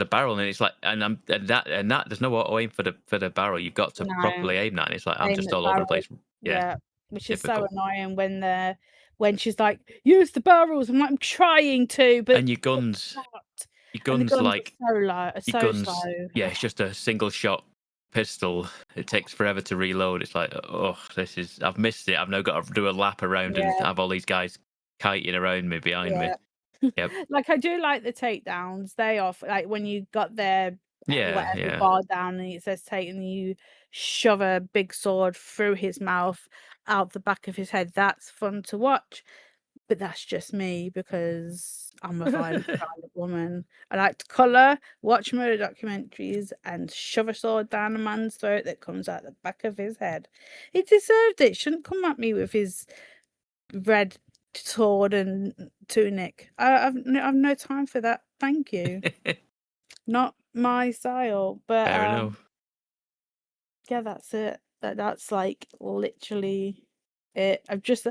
barrel, and it's like, and that there's no auto aim for the barrel. You've got to properly aim that, and it's like I'm just all over the place. Yeah, which is so annoying when she's like, use the barrels. I'm like, I'm trying to, but and your guns like so slow. yeah, it's just a single shot pistol, it takes forever to reload. It's like, oh, I've missed it. I've now got to do a lap around and have all these guys kiting around me behind me. Yep. Like I do like the takedowns. They off like when you got their whatever bar down and it says take and you shove a big sword through his mouth out the back of his head. That's fun to watch. But that's just me because I'm a violent kind of woman. I like to colour, watch murder documentaries, and shove a sword down a man's throat that comes out the back of his head. He deserved it. Shouldn't come at me with his red sword and tunic. I've no time for that. Thank you. Not my style. But fair enough. Yeah, that's it. That's like literally it. I'm just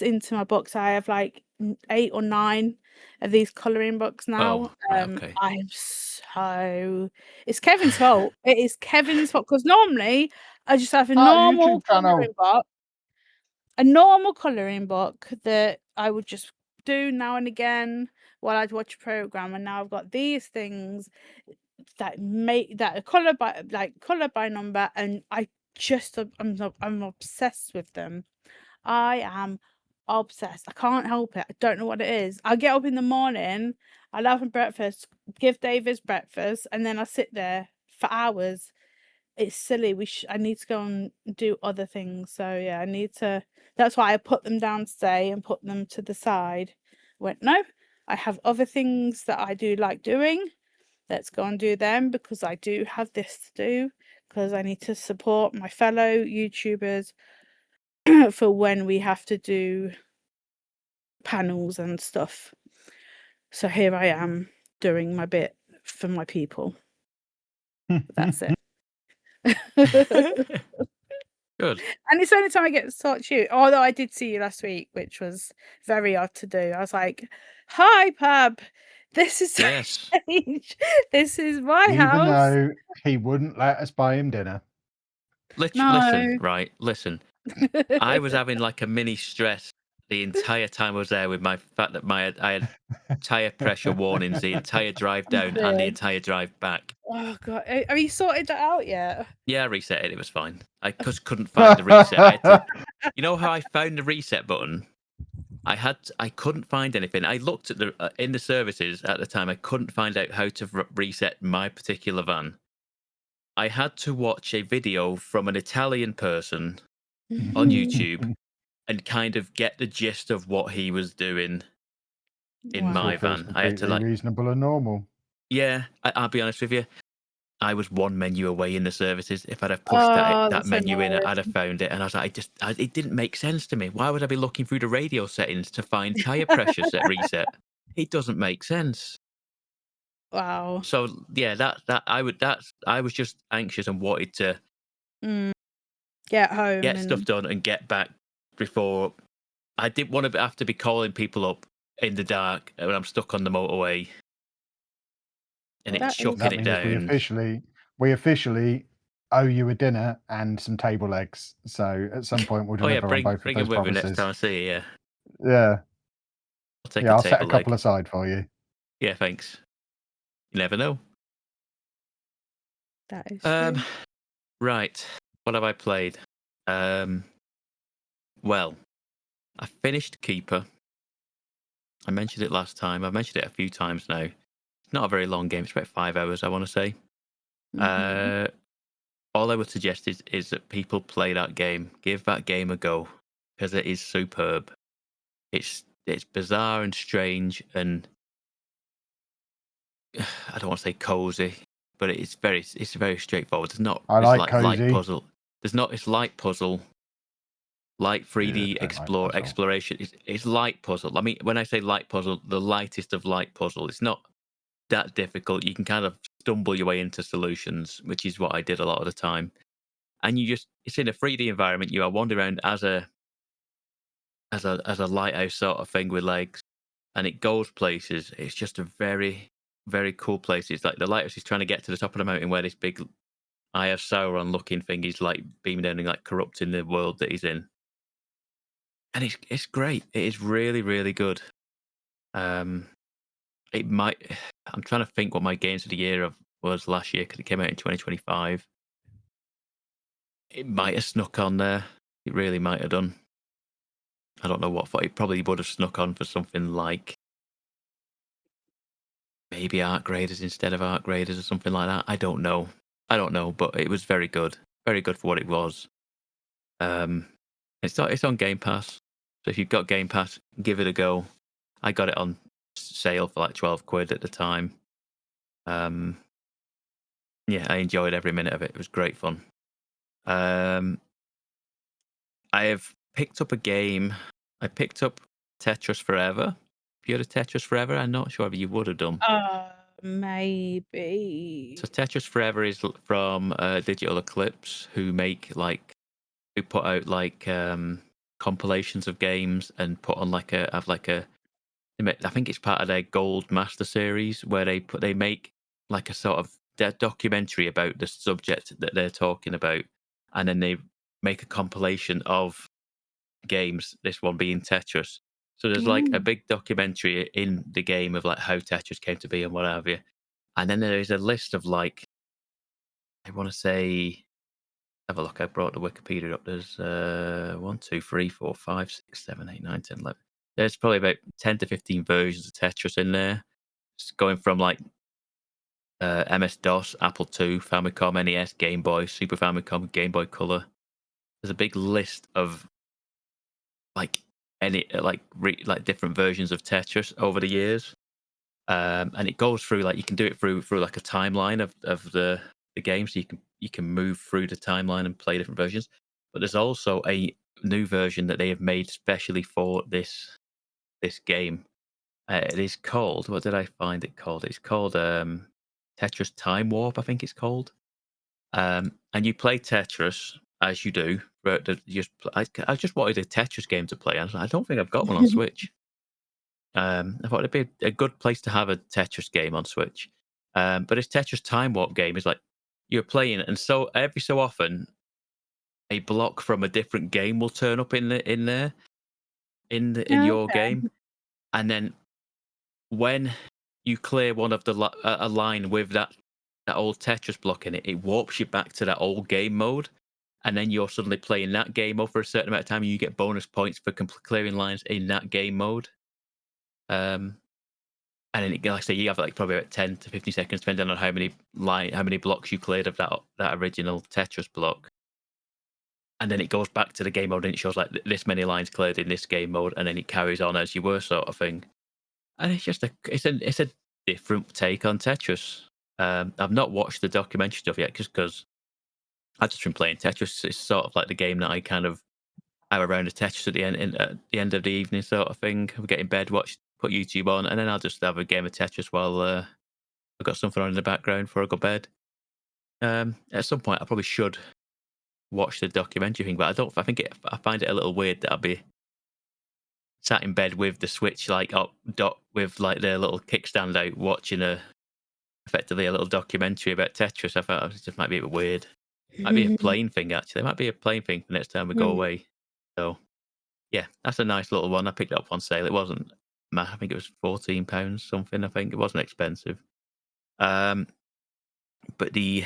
into my books. I have like 8 or 9 of these colouring books now. Okay. I'm so it's Kevin's fault. It is Kevin's fault because normally I just have a normal colouring book. A normal colouring book that I would just do now and again while I'd watch a program, and now I've got these things that are colour by number, and I'm obsessed with them. I am obsessed. I can't help it. I don't know what it is. I get up in the morning, I have breakfast, give Dave his breakfast, and then I sit there for hours. It's silly. I need to go and do other things. So yeah, I need to. That's why I put them down today and put them to the side. Went no, I have other things that I do like doing. Let's go and do them because I do have this to do because I need to support my fellow YouTubers for when we have to do panels and stuff. So here I am doing my bit for my people. That's it. Good. And it's the only time I get to talk to you. Although I did see you last week, which was very odd to do. I was like, "Hi, Pab. This is strange. This is my house." Even though he wouldn't let us buy him dinner. Listen. I was having like a mini stress the entire time I was there with my fact that I had tire pressure warnings the entire drive down and the entire drive back. Oh god, have you sorted that out yet? Yeah, I reset it. It was fine. I just couldn't find the reset. You know how I found the reset button? I couldn't find anything. I looked at in the services at the time. I couldn't find out how to reset my particular van. I had to watch a video from an Italian person on YouTube and kind of get the gist of what he was doing in my van. I had to reasonable and normal. Yeah, I'll be honest with you. I was one menu away in the services. If I'd have pushed that menu in, I'd have found it. And I was like, it didn't make sense to me. Why would I be looking through the radio settings to find tire pressure set reset? It doesn't make sense. Wow. So yeah, I was just anxious and wanted to get home, get stuff done, and get back before. I didn't want to have to be calling people up in the dark when I'm stuck on the motorway. And it's shutting it down. We officially owe you a dinner and some table legs. So at some point we'll deliver on both of those promises. Bring them with me next time I see you. Yeah. I'll set a couple aside for you. Yeah, thanks. You never know. That is true. Right. What have I played? Well, I finished Keeper. I mentioned it last time. I've mentioned it a few times now. It's not a very long game. It's about 5 hours, I want to say. All I would suggest is that people play that game. Give that game a go because it is superb. It's bizarre and strange, and I don't want to say cozy, but it's very straightforward. It's not. I like cozy. Light puzzle. It's light puzzle. Light 3D exploration. It's light puzzle. I mean, when I say light puzzle, the lightest of light puzzle. It's not that difficult. You can kind of stumble your way into solutions, which is what I did a lot of the time. And it's in a 3D environment. You are wandering around as a lighthouse sort of thing with legs, and it goes places. It's just a very, very cool place. It's like the lighthouse is trying to get to the top of the mountain where this big Eye of Sauron looking thing is like beaming down and like corrupting the world that he's in. And it's great. It is really, really good. I'm trying to think what my games of the year was last year because it came out in 2025. It might have snuck on there. It really might have done. I don't know what for. It probably would have snuck on for something like maybe Art Graders instead of Art Graders or something like that. I don't know, but it was very good for what it was. It's on Game Pass, so if you've got Game Pass, give it a go. I got it on sale for like £12 at the time. Yeah, I enjoyed every minute of it. It was great fun. I have picked up a game. I picked up Tetris Forever. Have you heard of Tetris Forever? I'm not sure if you would have done. Maybe. So Tetris Forever is from Digital Eclipse, who put out like compilations of games and put on I think it's part of their Gold Master series where they make like a sort of documentary about the subject that they're talking about, and then they make a compilation of games, this one being Tetris. So there's like a big documentary in the game of like how Tetris came to be and what have you. And then there is a list of like, I want to say, have a look, I brought the Wikipedia up. There's 1, 2, 3, 4, 5, 6, 7, 8, 9, 10, 11. There's probably about 10 to 15 versions of Tetris in there. It's going from like MS-DOS, Apple II, Famicom, NES, Game Boy, Super Famicom, Game Boy Color. There's a big list of like different versions of Tetris over the years, and it goes through like you can do it through like a timeline of the game, so you can move through the timeline and play different versions. But there's also a new version that they have made specially for this game. It is called, what did I find it called? It's called Tetris Time Warp, I think it's called. And you play Tetris as you do. I just wanted a Tetris game to play. I don't think I've got one on Switch. I thought it'd be a good place to have a Tetris game on Switch. But this Tetris Time Warp game is like you're playing, and so every so often a block from a different game will turn up in your game, and then when you clear one of a line with that old Tetris block in it, it warps you back to that old game mode, and then you're suddenly playing that game mode for a certain amount of time, and you get bonus points for clearing lines in that game mode. And then, like I say, you have like probably about 10 to 50 seconds, depending on how many blocks you cleared of that original Tetris block. And then it goes back to the game mode, and it shows like this many lines cleared in this game mode, and then it carries on as you were, sort of thing. And it's just it's a different take on Tetris. I've not watched the documentary stuff yet, just because I've just been playing Tetris. It's sort of like the game that I kind of have around the Tetris at the end of the evening, sort of thing. I'll get in bed, put YouTube on, and then I'll just have a game of Tetris while I've got something on in the background before I go to bed. At some point, I probably should watch the documentary thing, but I find it a little weird that I'll be sat in bed with the Switch like up with like their little kickstand out, watching effectively a little documentary about Tetris. I thought it just might be a bit weird. Might be a playing thing, actually. It might be a playing thing for next time we go away. So yeah, that's a nice little one. I picked it up on sale. It wasn't, I think it was £14 something. I think it wasn't expensive. But the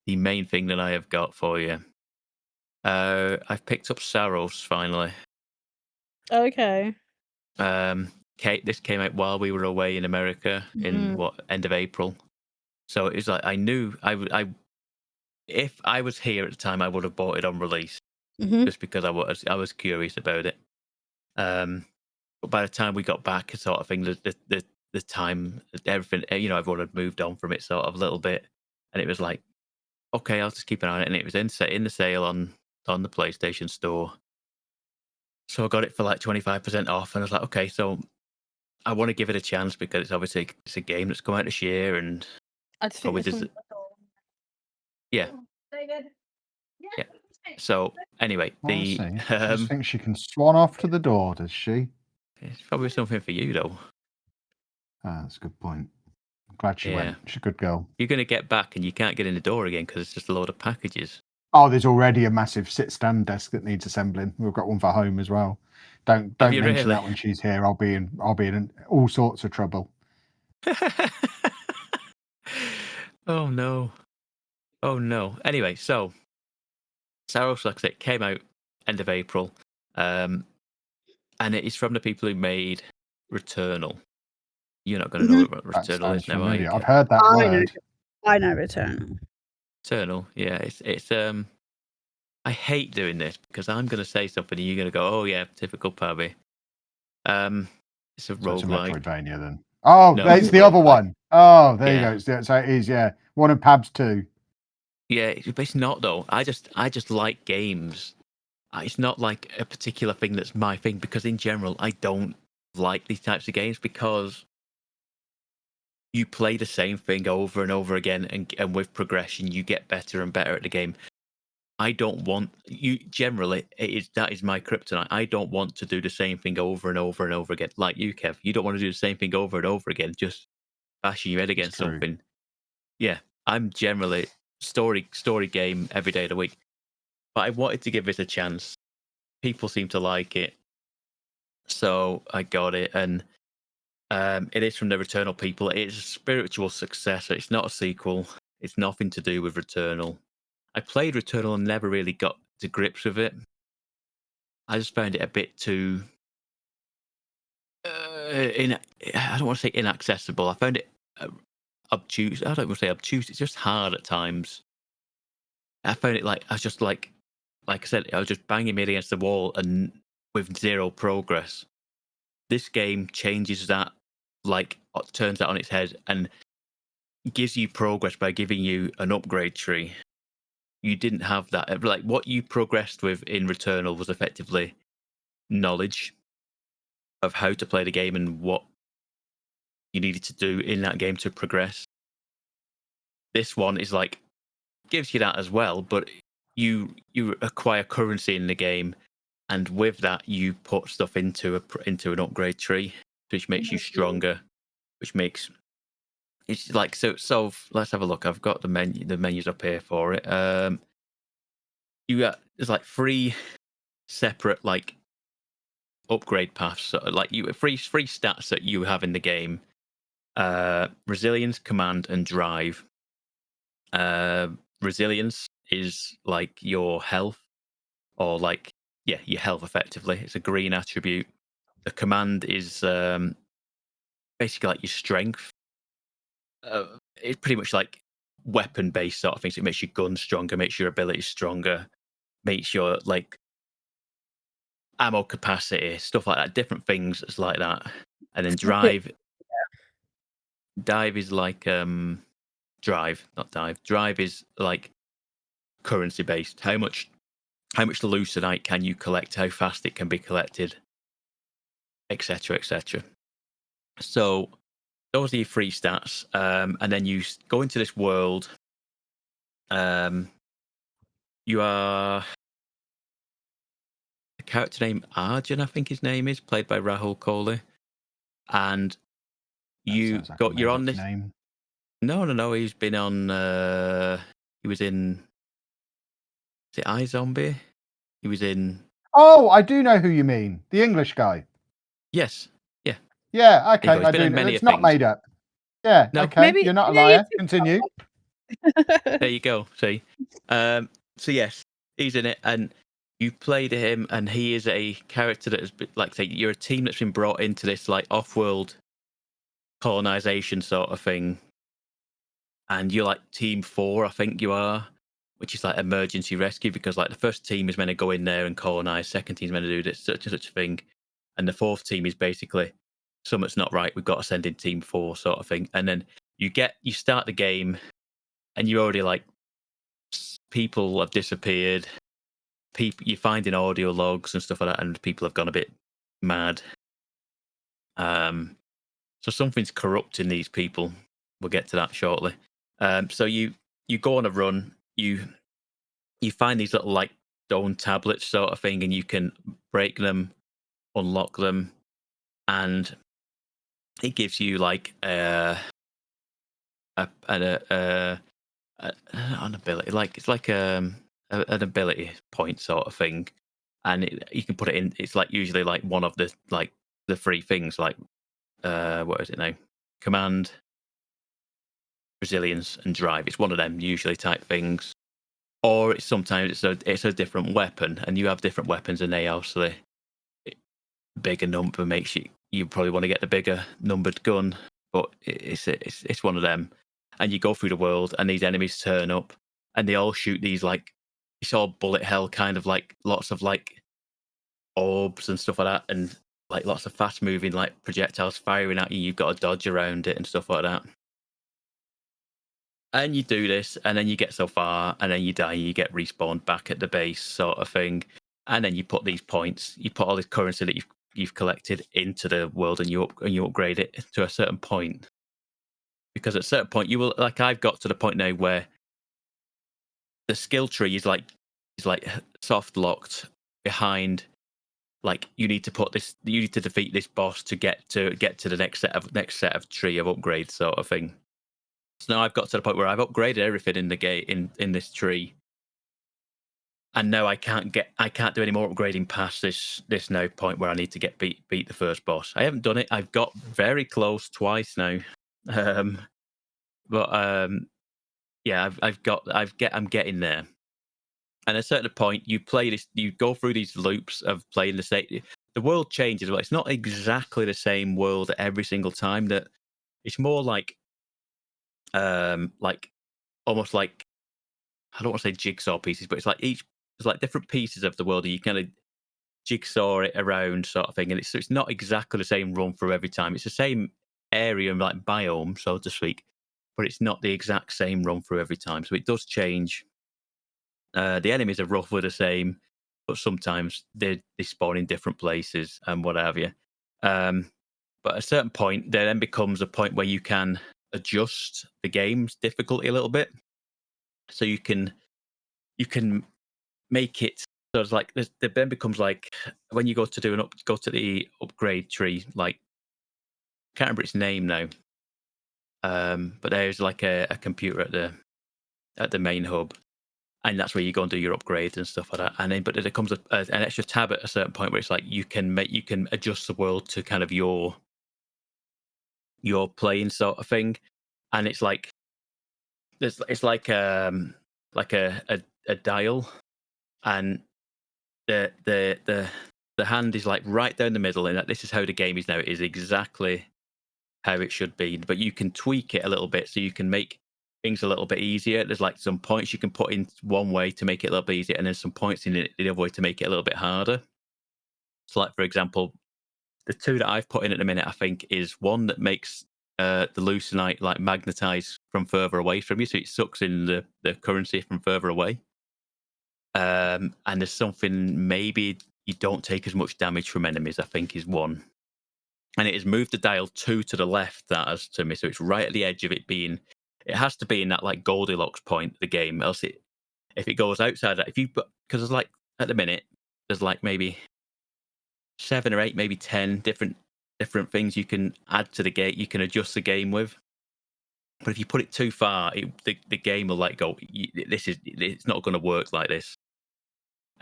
main thing that I have got for you, I've picked up Saros finally. Okay. This came out while we were away in America in end of April. So it was like I knew if I was here at the time, I would have bought it on release, just because I was curious about it. But by the time we got back, sort of thing, the time, everything, everyone had moved on from it sort of a little bit, and it was like, okay, I'll just keep an eye on it. And it was in the sale on the PlayStation Store. So I got it for like 25% off, and I was like, okay, so I want to give it a chance because it's a game that's come out this year, and I just think yeah. So anyway, I just think she can swan off to the door, does she? It's probably something for you though. That's a good point. I'm glad she went. She's a good girl. You're going to get back and you can't get in the door again because it's just a load of packages. Oh, there's already a massive sit-stand desk that needs assembling. We've got one for home as well. Don't mention that when she's here. I'll be in all sorts of trouble. Oh no. Oh no. Anyway, so Saros, like I said, came out end of April, and it is from the people who made Returnal. You're not going to know what That Returnal sounds is now, are you? familiar. I've heard that word. I know Returnal. Returnal, yeah. It's I hate doing this because I'm going to say something and you're going to go, oh yeah, typical Pabby. It's a So it's a roguelike. Metroidvania then. Oh, No, it's it's a the other roguelike. one. Oh, there you Yeah. go. So it is, yeah. One of Pab's two. Yeah, but it's not though. I just like games. It's not like a particular thing that's my thing because in general I don't like these types of games because you play the same thing over and over again, and with progression you get better and better at the game. I don't want you generally that is my kryptonite. I don't want to do the same thing over and over and over again. Like you, Kev, you don't want to do the same thing over and over again, just bashing your head It's against true. something. Yeah, I'm generally story game every day of the week. But I wanted to give it a chance. People seem to like it, so I got it, and it is from the Returnal people. It's a spiritual successor. It's not a sequel. It's nothing to do with Returnal. I played Returnal and never really got to grips with it. I just found it a bit too. I don't want to say inaccessible. I found it obtuse. I don't want to say obtuse. It's just hard at times. I found it like I was just like I said, I was just banging me against the wall and with zero progress. This game changes that, like turns that on its head and gives you progress by giving you an upgrade tree. You didn't have that. Like what you progressed with in Returnal was effectively knowledge of how to play the game and what you needed to do in that game to progress. This one is like gives you that as well, but you acquire currency in the game, and with that you put stuff into an upgrade tree, which makes you stronger, which makes it's like so. Let's have a look. I've got the menus up here for it. You got there's like 3 separate like upgrade paths, so like you three stats that you have in the game: resilience, command, and drive. Resilience is like your health, or like your health effectively. It's a green attribute. The command is basically like your strength. It's pretty much like weapon based sort of things. It makes your gun stronger, makes your abilities stronger, makes your like ammo capacity, stuff like that. Different things that's like that. And then drive is like drive, not dive. Drive is like currency based. How much lucernite can you collect? How fast it can be collected, etc., etc. So those are your 3 stats, and then you go into this world. You are a character named Arjun, I think his name is, played by Rahul Kohli, and you're on this. Name. No. He's been on. He was in. Is it iZombie? He was in. Oh, I do know who you mean. The English guy. Yes. Yeah. Yeah. Okay. He's I been do. in many It's not things. made up. Yeah. No. Okay. Maybe You're not a maybe liar. it's Continue. There you go. See. So yes, he's in it, and you played him, and he is a character that has been, like, say, you're a team that's been brought into this like off-world colonization sort of thing, and you're like team 4, I think you are, which is like emergency rescue, because like the first team is meant to go in there and colonize, second team's meant to do this such and such a thing, and the 4th team is basically something's not right, we've got to send in team 4 sort of thing. And then you start the game, and you're already like people have disappeared. You're finding audio logs and stuff like that, and people have gone a bit mad. So something's corrupting these people. We'll get to that shortly. So you go on a run. You find these little like stone tablets sort of thing, and you can break them, unlock them, and it gives you like an ability. Like it's like an ability point sort of thing, and you can put it in. It's like usually like one of the 3 things. Like what is it now? Command, resilience, and drive. It's one of them usually type things. Or it's sometimes it's a different weapon, and you have different weapons, and they also bigger number makes you probably want to get the bigger numbered gun. But it's one of them, and you go through the world, and these enemies turn up, and they all shoot these like it's all bullet hell kind of like lots of like orbs and stuff like that, and like lots of fast moving like projectiles firing at you. You've got to dodge around it and stuff like that. And you do this, and then you get so far, and then you die, and you get respawned back at the base, sort of thing. And then you put these points, you put all this currency that you've collected into the world, and you upgrade it to a certain point. Because at a certain point, you will like I've got to the point now where the skill tree is like soft locked behind. Like you need to defeat this boss to get to the next set of tree of upgrades, sort of thing. So now I've got to the point where I've upgraded everything in the game in this tree, and now I can't do any more upgrading past this now point where I need to beat the first boss. I haven't done it. I've got very close twice now, but yeah, I'm getting there. And at a certain point, you go through these loops of playing the same. The world changes, but it's not exactly the same world every single time. That it's more like almost like I don't want to say jigsaw pieces, but it's like there's like different pieces of the world that you kind of jigsaw it around, sort of thing. And it's not exactly the same run through every time. It's the same area and like biome, so to speak, but it's not the exact same run through every time. So it does change. The enemies are roughly the same, but sometimes they spawn in different places and what have you. But at a certain point, there then becomes a point where you can adjust the game's difficulty a little bit, so you can make it so it's like there then becomes like when you go to the upgrade tree, like can't remember its name now, but there's like a computer at the main hub, and that's where you go and do your upgrades and stuff like that. And then but there comes an extra tab at a certain point where it's like you can adjust the world to kind of your playing sort of thing, and it's like it's like a dial, and the hand is like right down the middle, and this is how the game is now. It is exactly how it should be, but you can tweak it a little bit so you can make things a little bit easier. There's like some points you can put in one way to make it a little bit easier, and then some points in it the other way to make it a little bit harder. So, like for example, the two that I've put in at the minute, I think, is one that makes the Lucenite like magnetize from further away from you, so it sucks in the currency from further away. And there's something maybe you don't take as much damage from enemies, I think, is one. And it has moved the dial 2 to the left, that has to me, so it's right at the edge of it being. It has to be in that like Goldilocks point of the game, else if it goes outside that, because there's like at the minute there's like maybe 7 or 8, maybe 10 different things you can add to the game. You can adjust the game with, but if you put it too far, the game will like go. It's not going to work like this,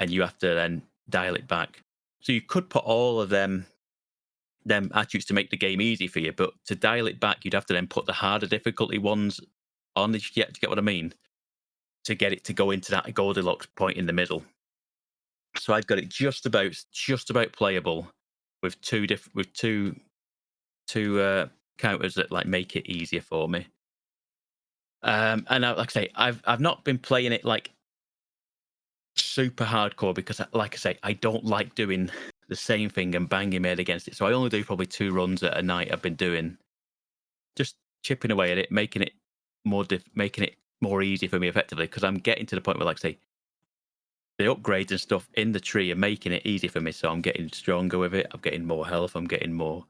and you have to then dial it back. So you could put all of them attributes to make the game easy for you, but to dial it back, you'd have to then put the harder difficulty ones on. Do you get what I mean? To get it to go into that Goldilocks point in the middle. So I've got it just about playable with two counters that like make it easier for me. And like I say, I've not been playing it like super hardcore because, like I say, I don't like doing the same thing and banging my head against it. So I only do probably 2 runs at a night. I've been doing just chipping away at it, making it more easy for me effectively, because I'm getting to the point where, like I say, the upgrades and stuff in the tree are making it easy for me. So I'm getting stronger with it. I'm getting more health. I'm getting more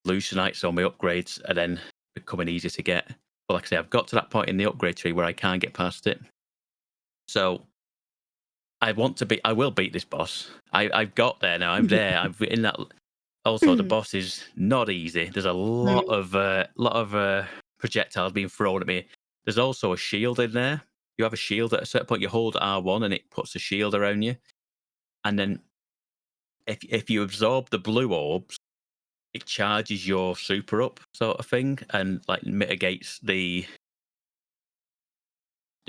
Lucenite. So my upgrades are then becoming easier to get. But like I say, I've got to that point in the upgrade tree where I can't get past it. So I will beat this boss. I've got there now. I'm there. I'm in that. Also, the boss is not easy. There's a lot of projectiles being thrown at me. There's also a shield in there. You have a shield at a certain point. You hold R1 and it puts a shield around you. And then if you absorb the blue orbs, it charges your super up, sort of thing, and like mitigates the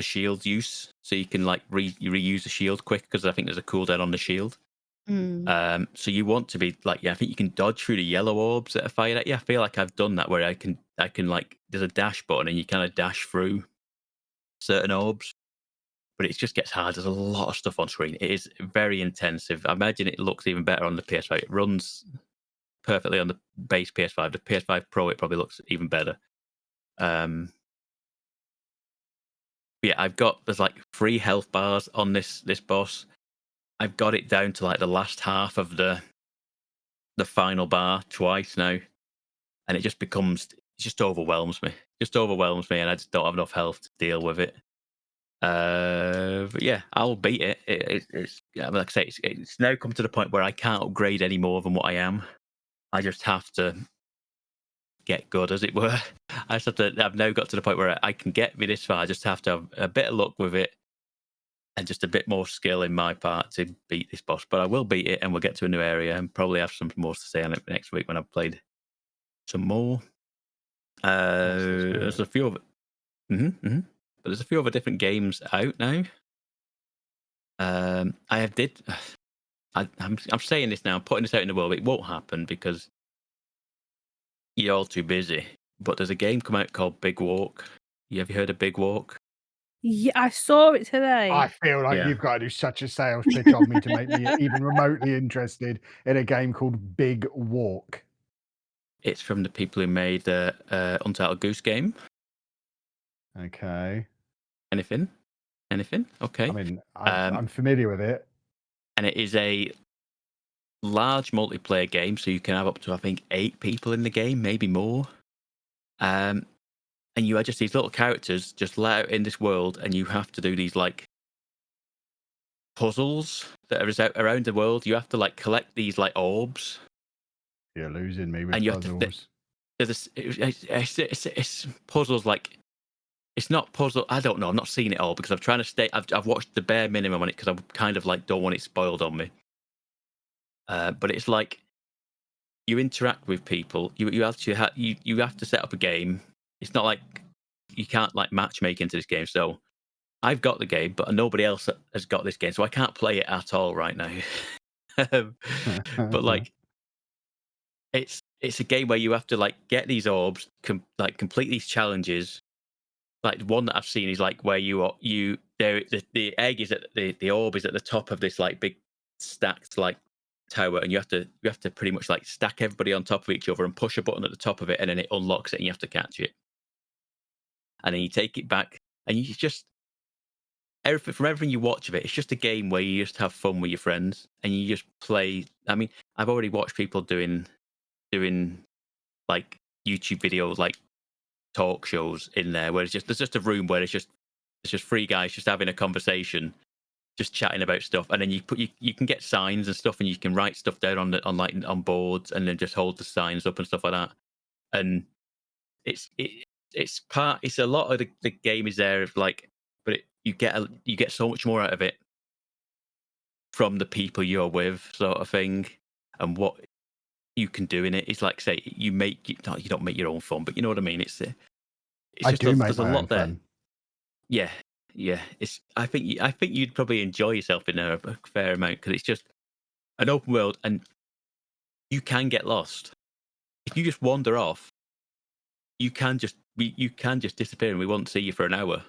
shield use, so you can like you reuse the shield quick because I think there's a cooldown on the shield. So you want to be like, I think you can dodge through the yellow orbs that are fired at you. I feel like I've done that where I can like, there's a dash button and you kind of dash through certain orbs, but it just gets hard. There's a lot of stuff on screen. It is very intensive. I imagine it looks even better on the PS5. It runs perfectly on the base PS5. The PS5 Pro, it probably looks even better. Yeah, there's like 3 health bars on this boss. I've got it down to like the last half of the final bar twice now, and it just overwhelms me. And I just don't have enough health to deal with it. But yeah, I'll beat it. It's like I say, it's now come to the point where I can't upgrade any more than what I am. I just have to get good, as it were. I've now got to the point where I can get me this far. I just have to have a bit of luck with it and just a bit more skill in my part to beat this boss. But I will beat it, and we'll get to a new area and probably have some more to say on it next week when I've played some more. There's a few of it. But there's a few other different games out now. I'm saying this now, I'm putting this out in the world, but it won't happen because you're all too busy. But there's a game come out called Big Walk. Have you heard of Big Walk? Yeah, I saw it today. I feel like you've got to do such a sales pitch on me to make me even remotely interested in a game called Big Walk. It's from the people who made the Untitled Goose Game. Okay. Anything? Okay. I mean, I'm familiar with it. And it is a large multiplayer game, so you can have up to, I think, 8 people in the game, maybe more. And you are just these little characters just let out in this world, and you have to do these like puzzles that are out around the world. You have to like collect these like orbs. You're losing me with and puzzles. It's puzzles like. It's not puzzle. I don't know. I'm not seeing it all because I'm trying to stay. I've watched the bare minimum on it because I kind of like don't want it spoiled on me. But it's like you interact with people. You actually you have to set up a game. It's not like you can't like matchmake into this game. So I've got the game, but nobody else has got this game, so I can't play it at all right now. But like, it's a game where you have to like get these orbs, complete these challenges. Like one that I've seen is like where the egg is at the orb is at the top of this like big stacked like tower, and you have to pretty much like stack everybody on top of each other and push a button at the top of it, and then it unlocks it, and you have to catch it, and then you take it back, and you just everything you watch of it, it's just a game where you just have fun with your friends and you just play. I mean, I've already watched people doing like YouTube videos, like talk shows in there where there's just a room where it's just 3 guys just having a conversation, just chatting about stuff, and then you can get signs and stuff, and you can write stuff down on boards, and then just hold the signs up and stuff like that. And it's a lot of the game is there of like, but you get so much more out of it from the people you're with, sort of thing, and what you can do in it. It's like, say, you don't make your own fun, but you know what I mean. There's a lot there. Fun. Yeah. I think you'd probably enjoy yourself in there a fair amount because it's just an open world, and you can get lost if you just wander off. You can just disappear, and we won't see you for an hour.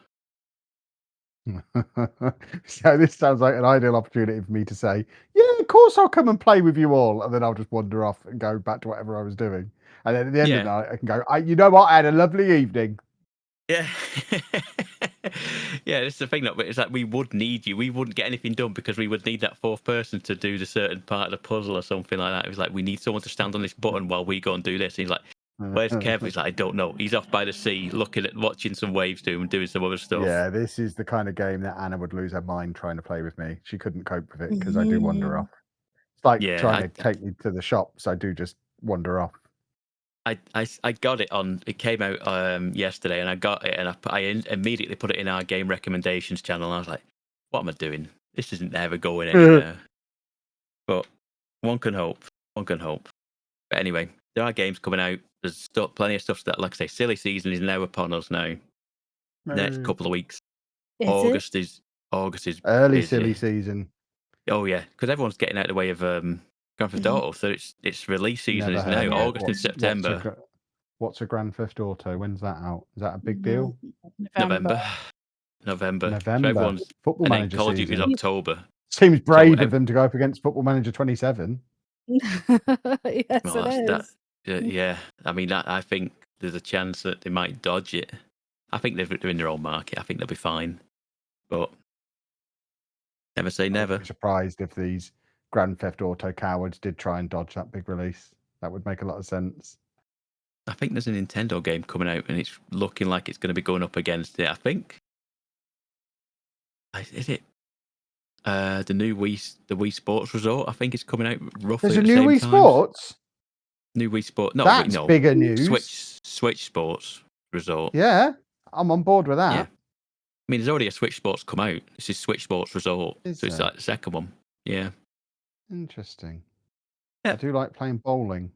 So this sounds like an ideal opportunity for me to say, yeah, of course I'll come and play with you all, and then I'll just wander off and go back to whatever I was doing, and then at the end of the night I can go, you know what, I had a lovely evening. Yeah. Yeah, it's the thing that it's like we would need you. We wouldn't get anything done because we would need that 4th person to do the certain part of the puzzle or something like that. It was like, we need someone to stand on this button while we go and do this. And he's like, where's Kev? He's like, I don't know. He's off by the sea, watching some waves do and doing some other stuff. Yeah, this is the kind of game that Anna would lose her mind trying to play with me. She couldn't cope with it because I do wander off. It's like trying to take me to the shops. I do just wander off. I got it on. It came out yesterday, and I got it, and I immediately put it in our game recommendations channel. And I was like, "What am I doing? This isn't ever going anywhere." But one can hope. But anyway, there are games coming out. There's plenty of stuff that, like I say, silly season is now upon us now. Next couple of weeks, August is Early busy. silly season. Oh yeah, because everyone's getting out of the way of Grand Theft Auto, so it's release season Never is heard now. of it. August and September. What's a Grand Theft Auto? When's that out? Is that a big deal? November. So everyone's Football and then Manager Call of Duty is season. October. Seems brave So of them to go up against Football Manager 27. Yes, Well, it that's is. yeah. I mean, I think there's a chance that they might dodge it. I think they're in their own market. I think they'll be fine. But never say I never. wouldn't be surprised if these Grand Theft Auto cowards did try and dodge that big release. That would make a lot of sense. I think there's a Nintendo game coming out, and it's looking like it's going to be going up against it. I think. Is it the new Wii Sports Resort? I think it's coming out roughly. There's a at the new same Wii time. Sports. New Wii Sport. No, That's no. bigger news. Switch Sports Resort. Yeah, I'm on board with that. Yeah. I mean, there's already a Switch Sports come out. This is Switch Sports Resort. Is So it's there? like the second one. Yeah. Interesting. Yeah. I do like playing bowling.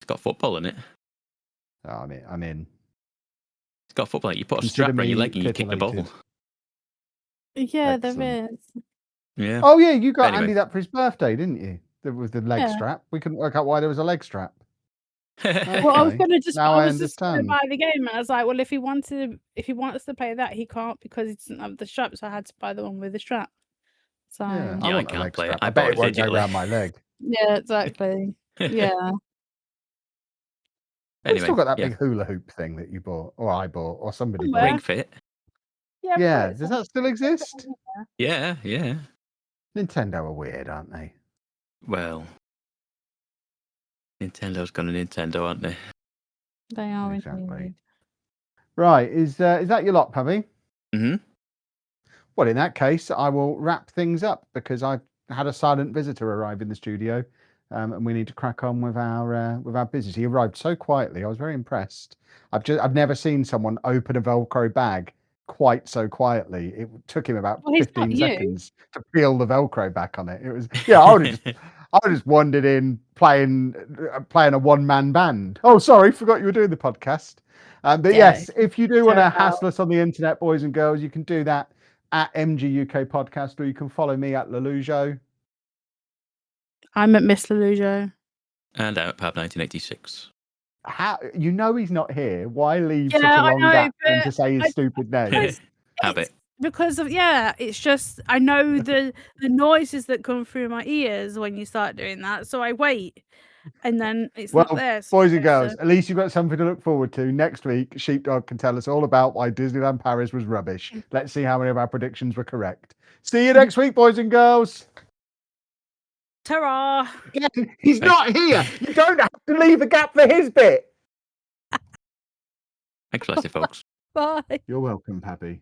It's got football in it. Oh, I'm in. It's got football in it. You put a Consider strap around your me leg and you kick the ball. titillated. Yeah, Excellent. there is. Yeah. Oh yeah, you got Anyway. Andy that for his birthday, didn't you? With the leg Yeah. strap. We couldn't work out why there was a leg strap. Well, I was Okay. gonna just. Now I I was just gonna understand. buy the game, and I was like, well, if he wants to play that, he can't because he doesn't have the strap. So I had to buy the one with the strap. So Yeah, I want a can't leg play it. strap. I I bet bought it it won't go digitally. around my leg. yeah, exactly. Yeah. We've Anyway, still got that yeah. big hula hoop thing that you bought, or I bought, or somebody Somewhere. bought. Ring Fit. Yeah. Yeah, but does that still exist? Yeah. Nintendo are weird, aren't they? Well, Nintendo's gone a Nintendo, aren't they? They are Exactly. indeed. Right, is that your lot, Pubby? Mm-hmm. Well, in that case, I will wrap things up because I've had a silent visitor arrive in the studio, and we need to crack on with our business. He arrived so quietly; I was very impressed. I've never seen someone open a Velcro bag quite so quietly. It took him about Well, he's not 15 you. seconds to peel the Velcro back on it. It was I would have just wandered in playing a one-man band. Oh, sorry, forgot you were doing the podcast. But Yeah, yes, if you do want to check it out. hassle us on the internet, boys and girls, you can do that at Mgukpodcast, or you can follow me at Lelujo. I'm at Miss Lelujo. And out Pab 1986. How he's not here? Why leave Yeah, such a I long know, gap and but to say his stupid name? Because Habit. it's because of it's just I know the noises that come through my ears when you start doing that, so I wait, and then it's not there. So boys and girls, at least you've got something to look forward to. Next week, Sheepdog can tell us all about why Disneyland Paris was rubbish. Let's see how many of our predictions were correct. See you next week, boys and girls. Ta-ra! Again, he's not here. You don't have to leave a gap for his bit. Thanks for listening, folks. Bye. You're welcome, Pappy.